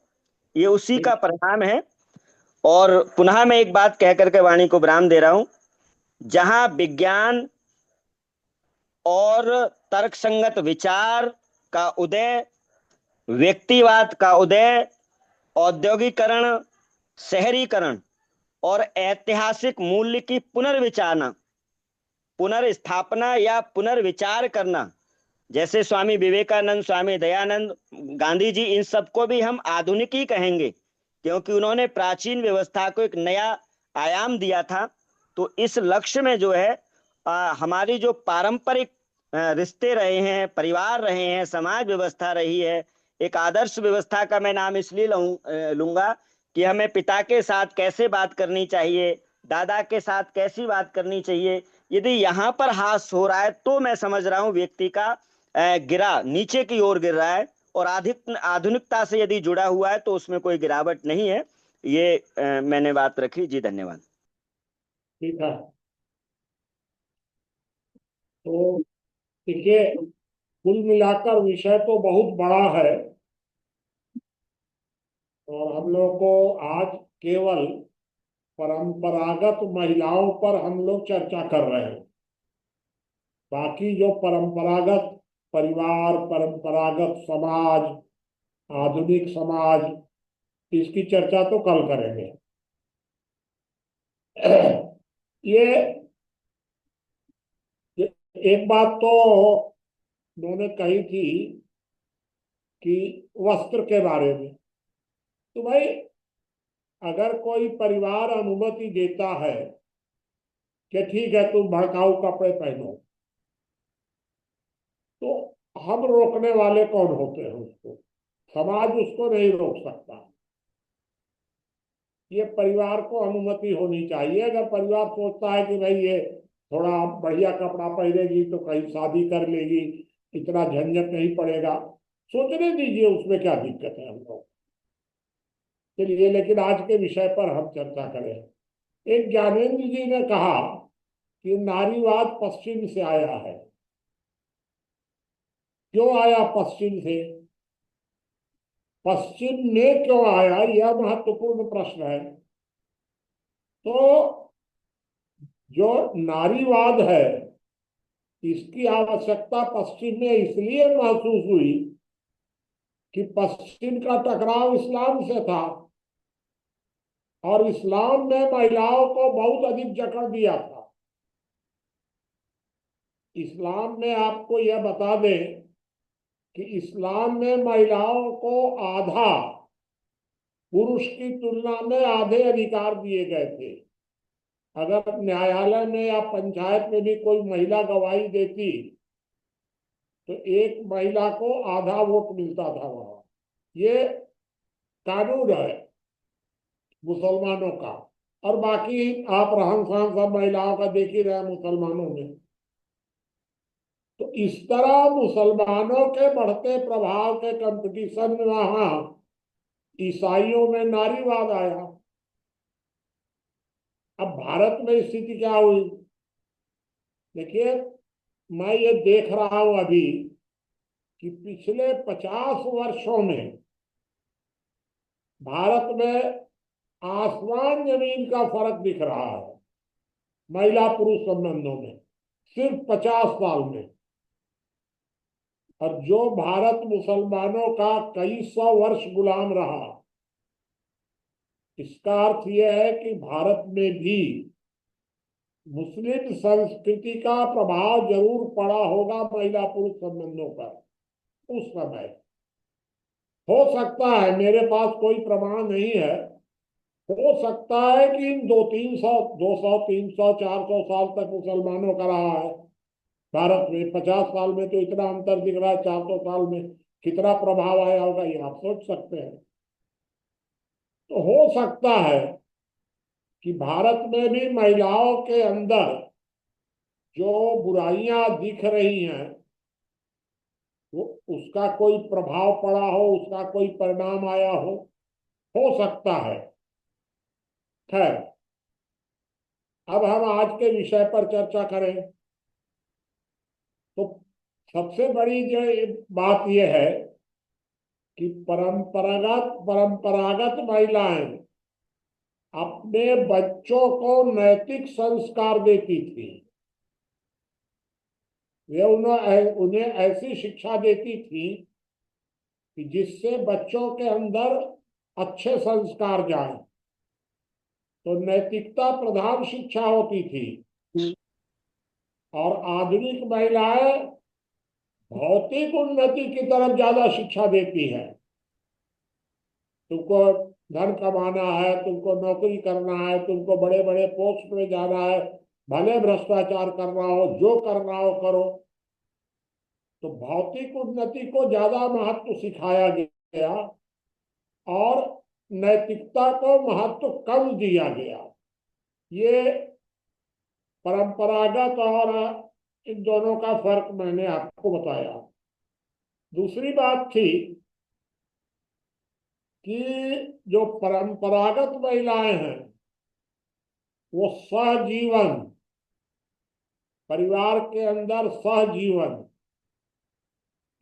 ये उसी का परिणाम है। और पुनः मैं एक बात कह करके वाणी को विराम दे रहा हूं, जहां विज्ञान और तर्कसंगत विचार का उदय, व्यक्तिवाद का उदय, औद्योगिकरण, शहरीकरण और ऐतिहासिक मूल्य की पुनर्विचारना, पुनर्स्थापना या पुनर्विचार करना, जैसे स्वामी विवेकानंद, स्वामी दयानंद, गांधी जी, इन सबको भी हम आधुनिक ही कहेंगे, क्योंकि उन्होंने प्राचीन व्यवस्था को एक नया आयाम दिया था। तो इस लक्ष्य में जो है हमारी जो पारंपरिक रिश्ते रहे हैं, परिवार रहे हैं, समाज व्यवस्था रही है, एक आदर्श व्यवस्था का मैं नाम इसलिए लूंगा कि हमें पिता के साथ कैसे बात करनी चाहिए, दादा के साथ कैसी बात करनी चाहिए, यदि यहाँ पर हास हो रहा है तो मैं समझ रहा हूँ व्यक्ति का गिरा नीचे की ओर गिर रहा है, और आधुनिकता से यदि जुड़ा हुआ है तो उसमें कोई गिरावट नहीं है। ये मैंने बात रखी जी, धन्यवाद। ठीक है, तो देखिए, कुल मिलाकर विषय तो बहुत बड़ा है, और हम लोग को आज केवल परंपरागत महिलाओं पर हम लोग चर्चा कर रहे हैं। बाकी जो परंपरागत परिवार, परंपरागत समाज, आधुनिक समाज, इसकी चर्चा तो कल करेंगे। ये एक बात तो उन्होंने कही थी कि वस्त्र के बारे में, तो भाई अगर कोई परिवार अनुमति देता है कि ठीक है तुम भड़काऊ कपड़े पहनो, तो हम रोकने वाले कौन होते हैं? उसको समाज उसको नहीं रोक सकता। ये परिवार को अनुमति होनी चाहिए। अगर परिवार सोचता है कि भाई ये थोड़ा बढ़िया कपड़ा पहनेगी तो कहीं शादी कर लेगी, इतना झंझट नहीं पड़ेगा, सोचने दीजिए, उसमें क्या दिक्कत है हम लोग। चलिए, लेकिन आज के विषय पर हम चर्चा करें। एक ज्ञानेंद्र जी ने कहा कि नारीवाद पश्चिम से आया है। क्यों आया पश्चिम से? पश्चिम में क्यों आया, यह महत्वपूर्ण प्रश्न है। तो जो नारीवाद है, इसकी आवश्यकता पश्चिम में इसलिए महसूस हुई कि पश्चिम का टकराव इस्लाम से था, और इस्लाम ने महिलाओं को बहुत अधिक जकड़ दिया था। इस्लाम में आपको यह बता दें कि इस्लाम में महिलाओं को आधा, पुरुष की तुलना में आधे अधिकार दिए गए थे। अगर न्यायालय में या पंचायत में भी कोई महिला गवाही देती तो एक महिला को आधा वोट मिलता था वहां। ये कानून है मुसलमानों का, और बाकी आप रहन सहन सब महिलाओं का देख ही रहे मुसलमानों में। तो इस तरह मुसलमानों के बढ़ते प्रभाव के कंपटीशन में वहां ईसाइयों में नारीवाद आया। अब भारत में स्थिति क्या हुई? देखिए, मैं ये देख रहा हूं अभी कि पिछले 50 वर्षों में भारत में आसमान जमीन का फर्क दिख रहा है महिला पुरुष संबंधों में, सिर्फ 50 साल में। और जो भारत मुसलमानों का कई सौ वर्ष गुलाम रहा, इसका अर्थ यह है कि भारत में भी मुस्लिम संस्कृति का प्रभाव जरूर पड़ा होगा महिला पुरुष संबंधों पर उस समय। हो सकता है, मेरे पास कोई प्रमाण नहीं है, हो सकता है कि इन 200, 300, 400 साल तक मुसलमानों का रहा है भारत में। 50 साल में तो इतना अंतर दिख रहा है, 400 साल में कितना प्रभाव आया होगा ये आप सोच सकते हैं। तो हो सकता है कि भारत में भी महिलाओं के अंदर जो बुराइयां दिख रही हैं, वो उसका कोई प्रभाव पड़ा हो, उसका कोई परिणाम आया हो सकता है। खैर, अब हम आज के विषय पर चर्चा करें तो सबसे बड़ी जो बात यह है कि परंपरागत महिलाएं अपने बच्चों को नैतिक संस्कार देती थी। वे उन्हें ऐसी शिक्षा देती थी कि जिससे बच्चों के अंदर अच्छे संस्कार जाए। तो नैतिकता प्रधान शिक्षा होती थी। और आधुनिक महिलाएं भौतिक उन्नति की तरफ ज्यादा शिक्षा देती है। तुमको धन कमाना है, तुमको नौकरी करना है, तुमको बड़े बड़े पोस्ट में जाना है, भले भ्रष्टाचार करना हो, जो करना हो करो। तो भौतिक उन्नति को ज्यादा महत्व सिखाया गया और नैतिकता को महत्व कम दिया गया। ये परंपरागत और इन दोनों का फर्क मैंने आपको बताया। दूसरी बात थी कि जो परंपरागत महिलाएं हैं वो सहजीवन, परिवार के अंदर सहजीवन,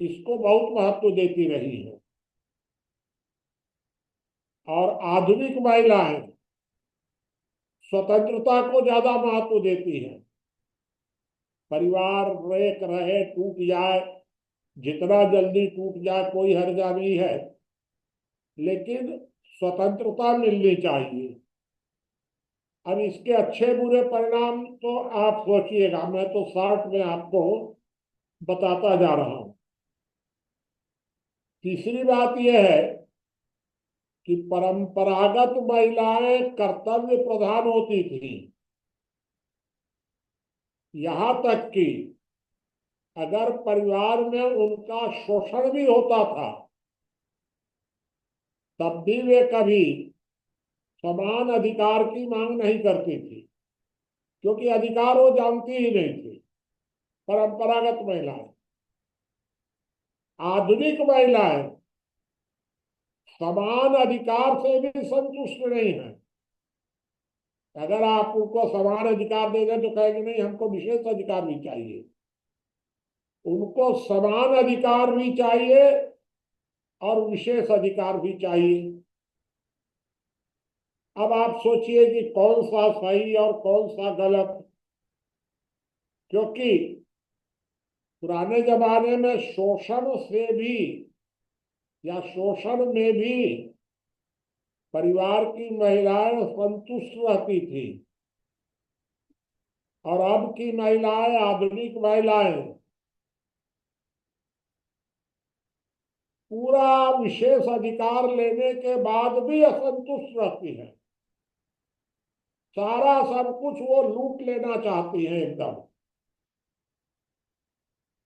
इसको बहुत महत्व देती रही है। और आधुनिक महिलाएं स्वतंत्रता को ज्यादा महत्व देती हैं। परिवार एक रहे, टूट जाए, जितना जल्दी टूट जाए कोई हर्जा नहीं है, लेकिन स्वतंत्रता मिलनी चाहिए। अब इसके अच्छे बुरे परिणाम तो आप सोचिएगा, मैं तो शॉर्ट में आपको बताता जा रहा हूं। तीसरी बात यह है कि परंपरागत महिलाएं कर्तव्य प्रधान होती थी। यहां तक कि अगर परिवार में उनका शोषण भी होता था तब भी वे कभी समान अधिकार की मांग नहीं करती थी, क्योंकि अधिकार वो जानती ही नहीं थी, परंपरागत महिलाएं। आधुनिक महिलाएं समान अधिकार से भी संतुष्ट नहीं है। अगर आप उनको समान अधिकार दे दें तो कहेंगे नहीं, हमको विशेष अधिकार भी चाहिए। उनको समान अधिकार भी चाहिए और विशेष अधिकार भी चाहिए। अब आप सोचिए कि कौन सा सही और कौन सा गलत, क्योंकि पुराने जमाने में शोषण से भी या शोषण में भी परिवार की महिलाएं संतुष्ट रहती थी। और अब की महिलाएं, आधुनिक महिलाएं पूरा विशेष अधिकार लेने के बाद भी असंतुष्ट रहती हैं। सारा सब कुछ वो लूट लेना चाहती हैं एकदम।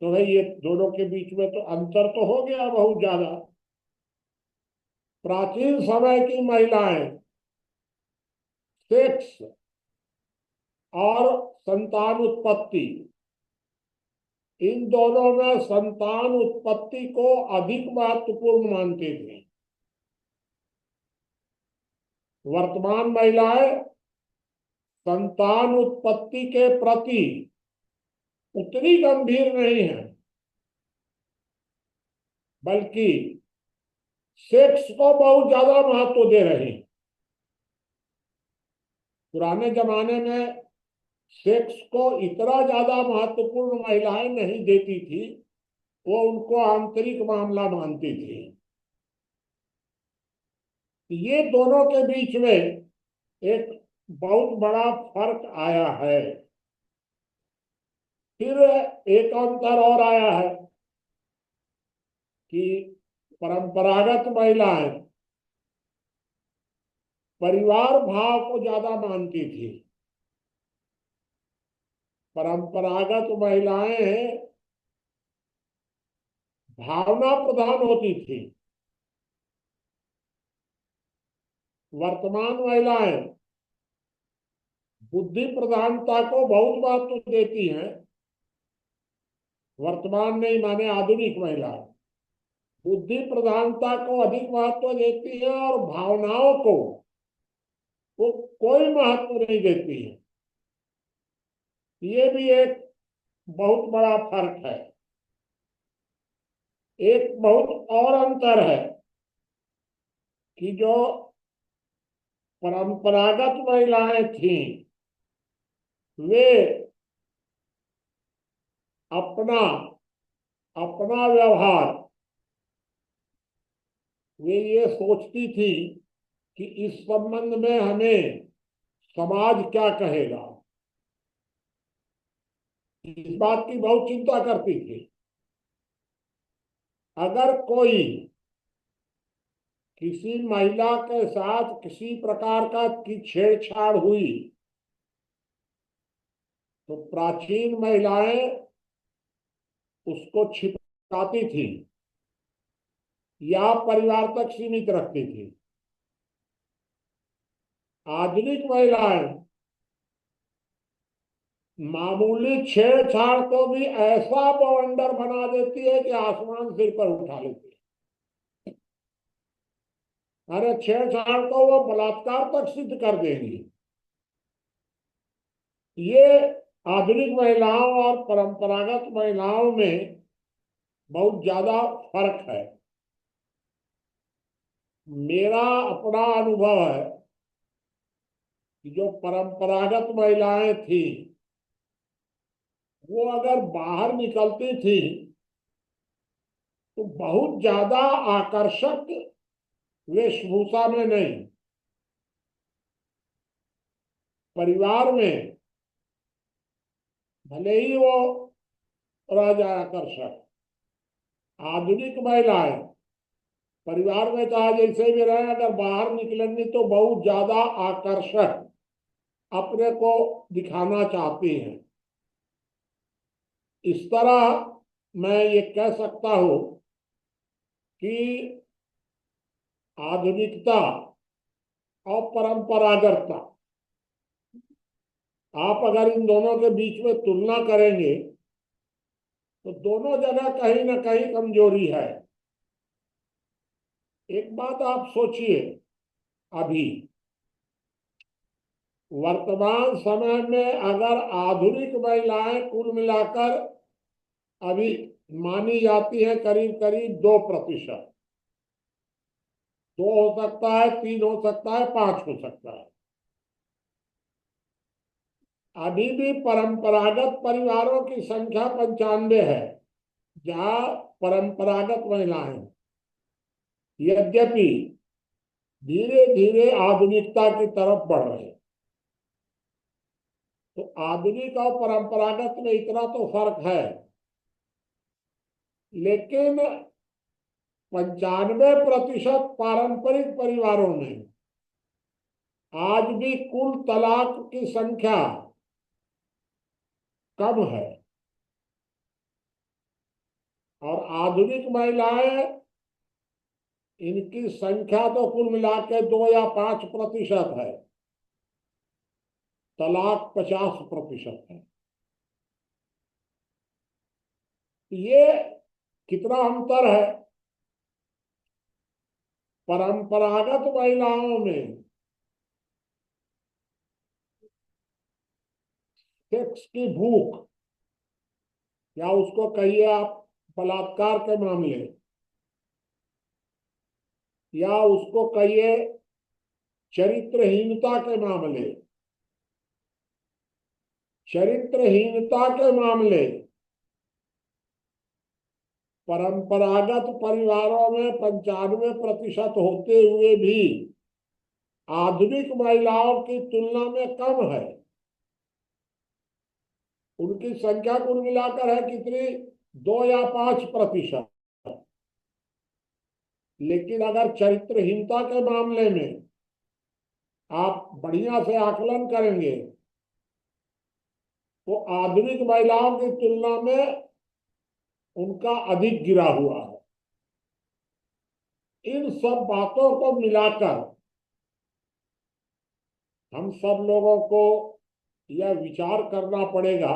तो भाई ये दोनों के बीच में तो अंतर तो हो गया बहुत ज्यादा। प्राचीन समय की महिलाएं सेक्स और संतान उत्पत्ति, इन दोनों में संतान उत्पत्ति को अधिक महत्वपूर्ण मानती थी। वर्तमान महिलाएं संतान उत्पत्ति के प्रति उतनी गंभीर नहीं है, बल्कि सेक्स को बहुत ज्यादा महत्व दे रही हैं। पुराने जमाने में सेक्स को इतना ज्यादा महत्वपूर्ण महिलाएं नहीं देती थी, वो उनको आंतरिक मामला मानती थी। ये दोनों के बीच में एक बहुत बड़ा फर्क आया है। फिर एक अंतर और आया है कि परंपरागत महिलाएं परिवार भाव को ज्यादा मानती थी। परंपरागत महिलाएं भावना प्रधान होती थी। वर्तमान महिलाएं बुद्धि प्रधानता को बहुत महत्व देती हैं वर्तमान नहीं माने आधुनिक महिलाएं बुद्धि प्रधानता को अधिक महत्व देती है और भावनाओं को वो कोई महत्व नहीं देती है। ये भी एक बहुत बड़ा फर्क है। एक बहुत और अंतर है कि जो परंपरागत महिलाएं थीं वे अपना अपना व्यवहार वे ये सोचती थी कि इस संबंध में हमें समाज क्या कहेगा, इस बात की बहुत चिंता करती थी। अगर कोई किसी महिला के साथ किसी प्रकार की छेड़छाड़ हुई तो प्राचीन महिलाएं उसको छिपाती थी या परिवार तक सीमित रखती थी। आधुनिक महिलाएं मामूली छेड़छाड़ को भी ऐसा बवंडर बना देती है कि आसमान सिर पर उठा लेती है। अरे छेड़छाड़ को वो बलात्कार तक सिद्ध कर देंगी। ये आधुनिक महिलाओं और परंपरागत महिलाओं में बहुत ज्यादा फर्क है। मेरा अपना अनुभव है कि जो परंपरागत महिलाएं थी वो अगर बाहर निकलती थी तो बहुत ज्यादा आकर्षक वेशभूषा में नहीं, परिवार में भले ही वो रह जाए आकर्षक। आधुनिक महिलाएं परिवार में चाहे जैसे भी रहे, अगर बाहर निकलेंगी तो बहुत ज्यादा आकर्षक अपने को दिखाना चाहती हैं। इस तरह मैं ये कह सकता हूं कि आधुनिकता और परंपरागतता, आप अगर इन दोनों के बीच में तुलना करेंगे तो दोनों जगह कहीं ना कहीं कमजोरी है। एक बात आप सोचिए, अभी वर्तमान समय में अगर आधुनिक महिलाएं कुल मिलाकर अभी मानी जाती है करीब करीब 2%, 2 हो सकता है, 3 हो सकता है, 5 हो सकता है। अभी भी परंपरागत परिवारों की संख्या 95 है जहां परंपरागत महिलाएं, यद्यपि धीरे धीरे आधुनिकता की तरफ बढ़ रहे। तो आधुनिक और परंपरागत में इतना तो फर्क है, लेकिन 95% पारंपरिक परिवारों में आज भी कुल तलाक की संख्या कम है और आधुनिक महिलाएं, इनकी संख्या तो कुल मिला के 2 या 5% है, तलाक 50% है। ये कितना अंतर है। परंपरागत महिलाओं में सेक्स की भूख, या उसको कहिए आप बलात्कार के मामले, या उसको कहिए चरित्रहीनता के मामले, चरित्रहीनता के मामले परंपरागत परिवारों में 95% होते हुए भी आधुनिक महिलाओं की तुलना में कम है। उनकी संख्या कुल मिलाकर है कितनी, 2 या 5%। लेकिन अगर चरित्रहीनता के मामले में आप बढ़िया से आकलन करेंगे तो आधुनिक महिलाओं की तुलना में उनका अधिक गिरा हुआ है। इन सब बातों को मिलाकर हम सब लोगों को यह विचार करना पड़ेगा,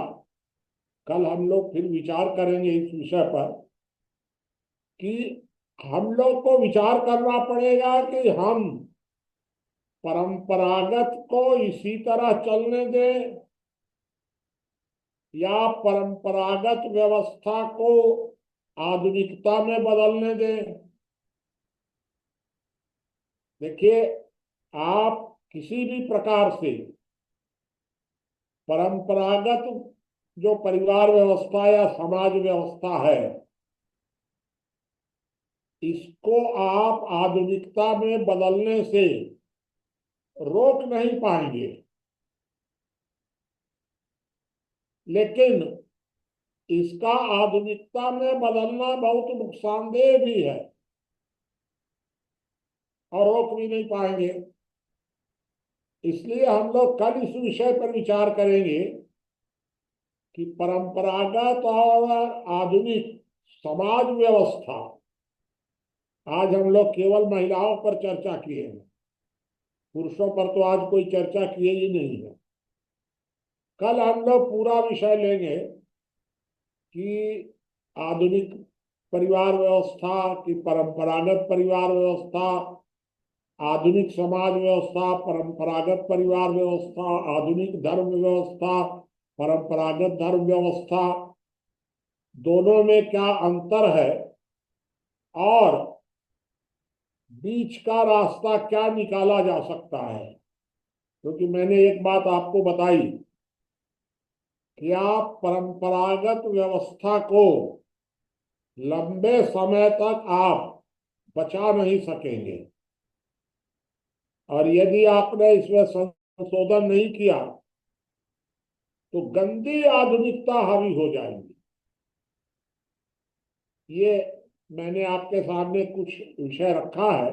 कल हम लोग फिर विचार करेंगे इस विषय पर कि हम लोग को विचार करना पड़ेगा कि हम परंपरागत को इसी तरह चलने दें या परंपरागत व्यवस्था को आधुनिकता में बदलने दें। देखिए, आप किसी भी प्रकार से परंपरागत जो परिवार व्यवस्था या समाज व्यवस्था है, इसको आप आधुनिकता में बदलने से रोक नहीं पाएंगे, लेकिन इसका आधुनिकता में बदलना बहुत नुकसानदेह भी है और रोक भी नहीं पाएंगे। इसलिए हम लोग कल इस विषय पर विचार करेंगे कि परंपरागत और आधुनिक समाज व्यवस्था, आज हम लोग केवल महिलाओं पर चर्चा किए हैं, पुरुषों पर तो आज कोई चर्चा किए ही नहीं है। कल हम लोग पूरा विषय लेंगे कि आधुनिक परिवार व्यवस्था की परंपरागत परिवार व्यवस्था, आधुनिक समाज व्यवस्था, परंपरागत परिवार व्यवस्था, आधुनिक धर्म व्यवस्था, परंपरागत धर्म व्यवस्था, दोनों में क्या अंतर है और बीच का रास्ता क्या निकाला जा सकता है। क्योंकि मैंने एक बात आपको बताई कि आप परंपरागत व्यवस्था को लंबे समय तक आप बचा नहीं सकेंगे, और यदि आपने इसमें संशोधन नहीं किया तो गंदी आधुनिकता हावी हो जाएगी। ये मैंने आपके सामने कुछ विषय रखा है,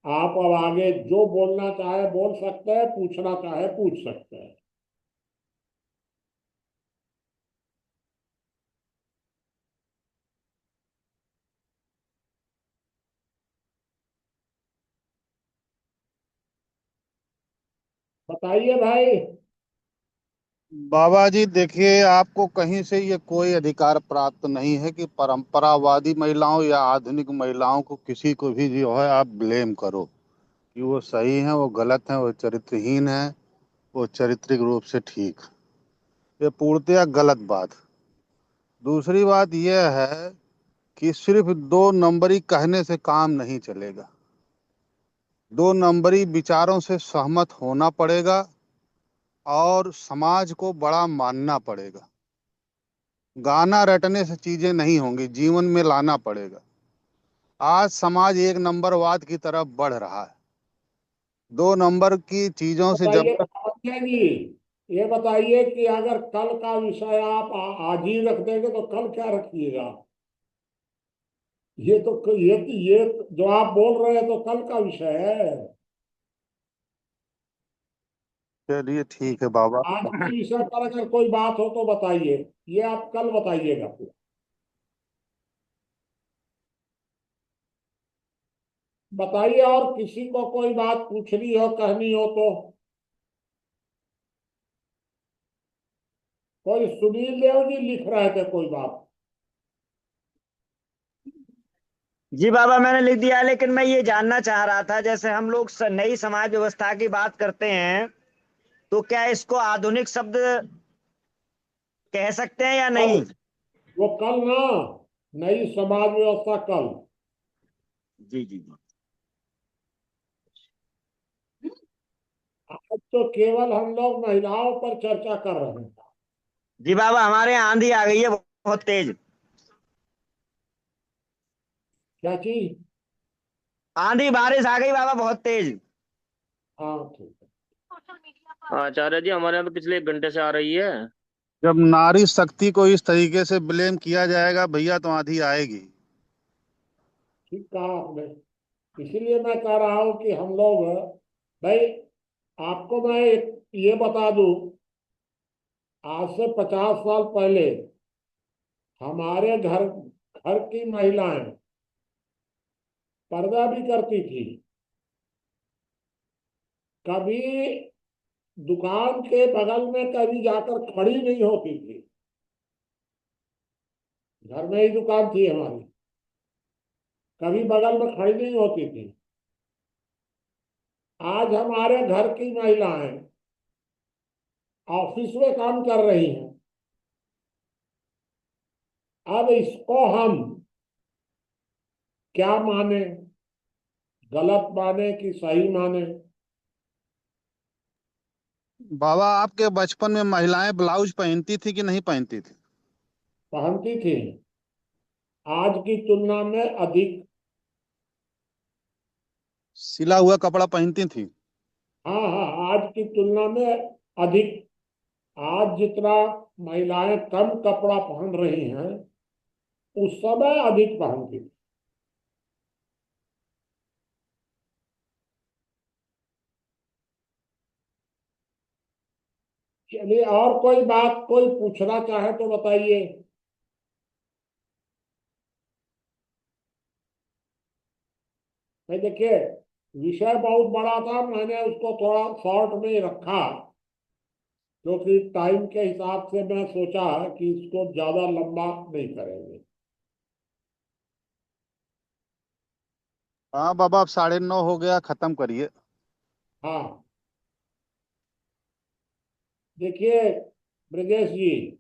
आप अब आगे जो बोलना चाहे बोल सकते हैं, पूछना चाहे पूछ सकते हैं। बताइए भाई। बाबा जी देखिए, आपको कहीं से ये कोई अधिकार प्राप्त नहीं है कि परंपरावादी महिलाओं या आधुनिक महिलाओं को किसी को भी जो है आप ब्लेम करो कि वो सही है, वो गलत है, वो चरित्रहीन है, वो चारित्रिक रूप से ठीक। ये पूर्णतया गलत बात। दूसरी बात यह है कि सिर्फ दो नंबरी कहने से काम नहीं चलेगा, दो नंबरी विचारों से सहमत होना पड़ेगा और समाज को बड़ा मानना पड़ेगा। गाना रटने से चीजें नहीं होंगी, जीवन में लाना पड़ेगा। आज समाज एक नंबरवाद की तरफ बढ़ रहा है। दो नंबर की चीजों से जब बताइए तक समझिए जी, ये बताइए कि अगर कल का विषय आप आज ही रख देंगे तो कल क्या रखिएगा? ये जो आप बोल रहे हैं तो कल का विषय है। चलिए ठीक है बाबा। आज के विषय पर अगर कोई बात हो तो बताइए, ये आप कल बताइएगा फिर। बताइए, और किसी को कोई बात पूछनी हो, कहनी हो तो। कोई सुनील देव जी लिख रहे थे कोई बात। जी बाबा, मैंने लिख दिया, लेकिन मैं ये जानना चाह रहा था, जैसे हम लोग नई समाज व्यवस्था की बात करते हैं, तो क्या इसको आधुनिक शब्द कह सकते हैं या कल, नहीं? वो कल ना, नई समाज व्यवस्था कल। जी जी जी। आज तो केवल हम लोग महिलाओं पर चर्चा कर रहे हैं। जी बाबा, हमारे यहाँ आंधी आ गई है बहुत तेज। क्या चीज? आंधी बारिश आ गई बाबा, बहुत तेज। हाँ ठीक है। आचार्य जी, हमारे यहाँ तो पिछले 1 घंटे से आ रही है। जब नारी शक्ति को इस तरीके से ब्लेम किया जाएगा भैया, तो आंधी आएगी। ठीक कहा आपने। इसीलिए मैं कह रहा हूं कि हम लोग, भाई आपको मैं ये बता दूं, आज से 50 साल पहले हमारे घर घर की महिलाएं पर्दा भी करती थी। कभी दुकान के बगल में कभी जाकर खड़ी नहीं होती थी। घर में ही दुकान थी हमारी, कभी बगल में खड़ी नहीं होती थी। आज हमारे घर की महिलाएं ऑफिस में काम कर रही हैं। अब इसको हम क्या माने, गलत माने कि सही माने? बाबा, आपके बचपन में महिलाएं ब्लाउज पहनती थी कि नहीं पहनती थी? पहनती थी, आज की तुलना में अधिक। सिला हुआ कपड़ा पहनती थी? हाँ हाँ, आज की तुलना में अधिक। आज जितना महिलाएं कम कपड़ा पहन रही हैं, उस समय अधिक पहनती थी। चलिए, और कोई बात कोई पूछना चाहे तो बताइए। भाई देखिए, विषय बहुत बड़ा था, मैंने उसको थोड़ा शॉर्ट में ही रखा, क्योंकि टाइम के हिसाब से मैं सोचा कि इसको ज्यादा लंबा नहीं करेंगे। हाँ बाबा, अब 9:30 हो गया, खत्म करिए। हाँ, देखिए ब्रजेश जी,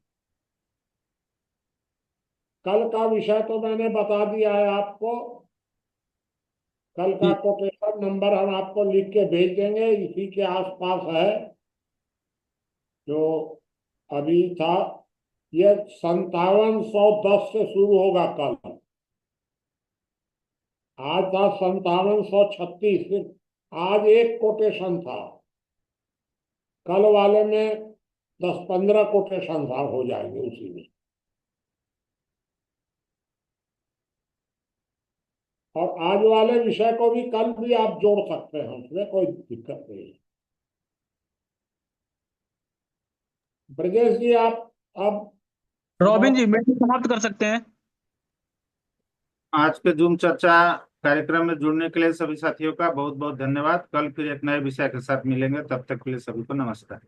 कल का विषय तो मैंने बता दिया है आपको। कल का कोटेशन नंबर हम आपको लिख के भेज देंगे, इसी के आसपास है जो अभी था। ये 5710 से शुरू होगा कल। आज था 5736, सिर्फ आज एक कोटेशन था। कल वाले में 10-15 कोटेशन हो जाएंगे उसी में। और आज वाले विषय को भी कल भी आप जोड़ सकते हैं, उसमें कोई दिक्कत नहीं है। ब्रजेश जी, आप अब रॉबिन जी मीटिंग समाप्त कर सकते हैं। आज के जूम चर्चा कार्यक्रम में जुड़ने के लिए सभी साथियों का बहुत बहुत धन्यवाद। कल फिर एक नए विषय के साथ मिलेंगे, तब तक के लिए सभी को नमस्कार।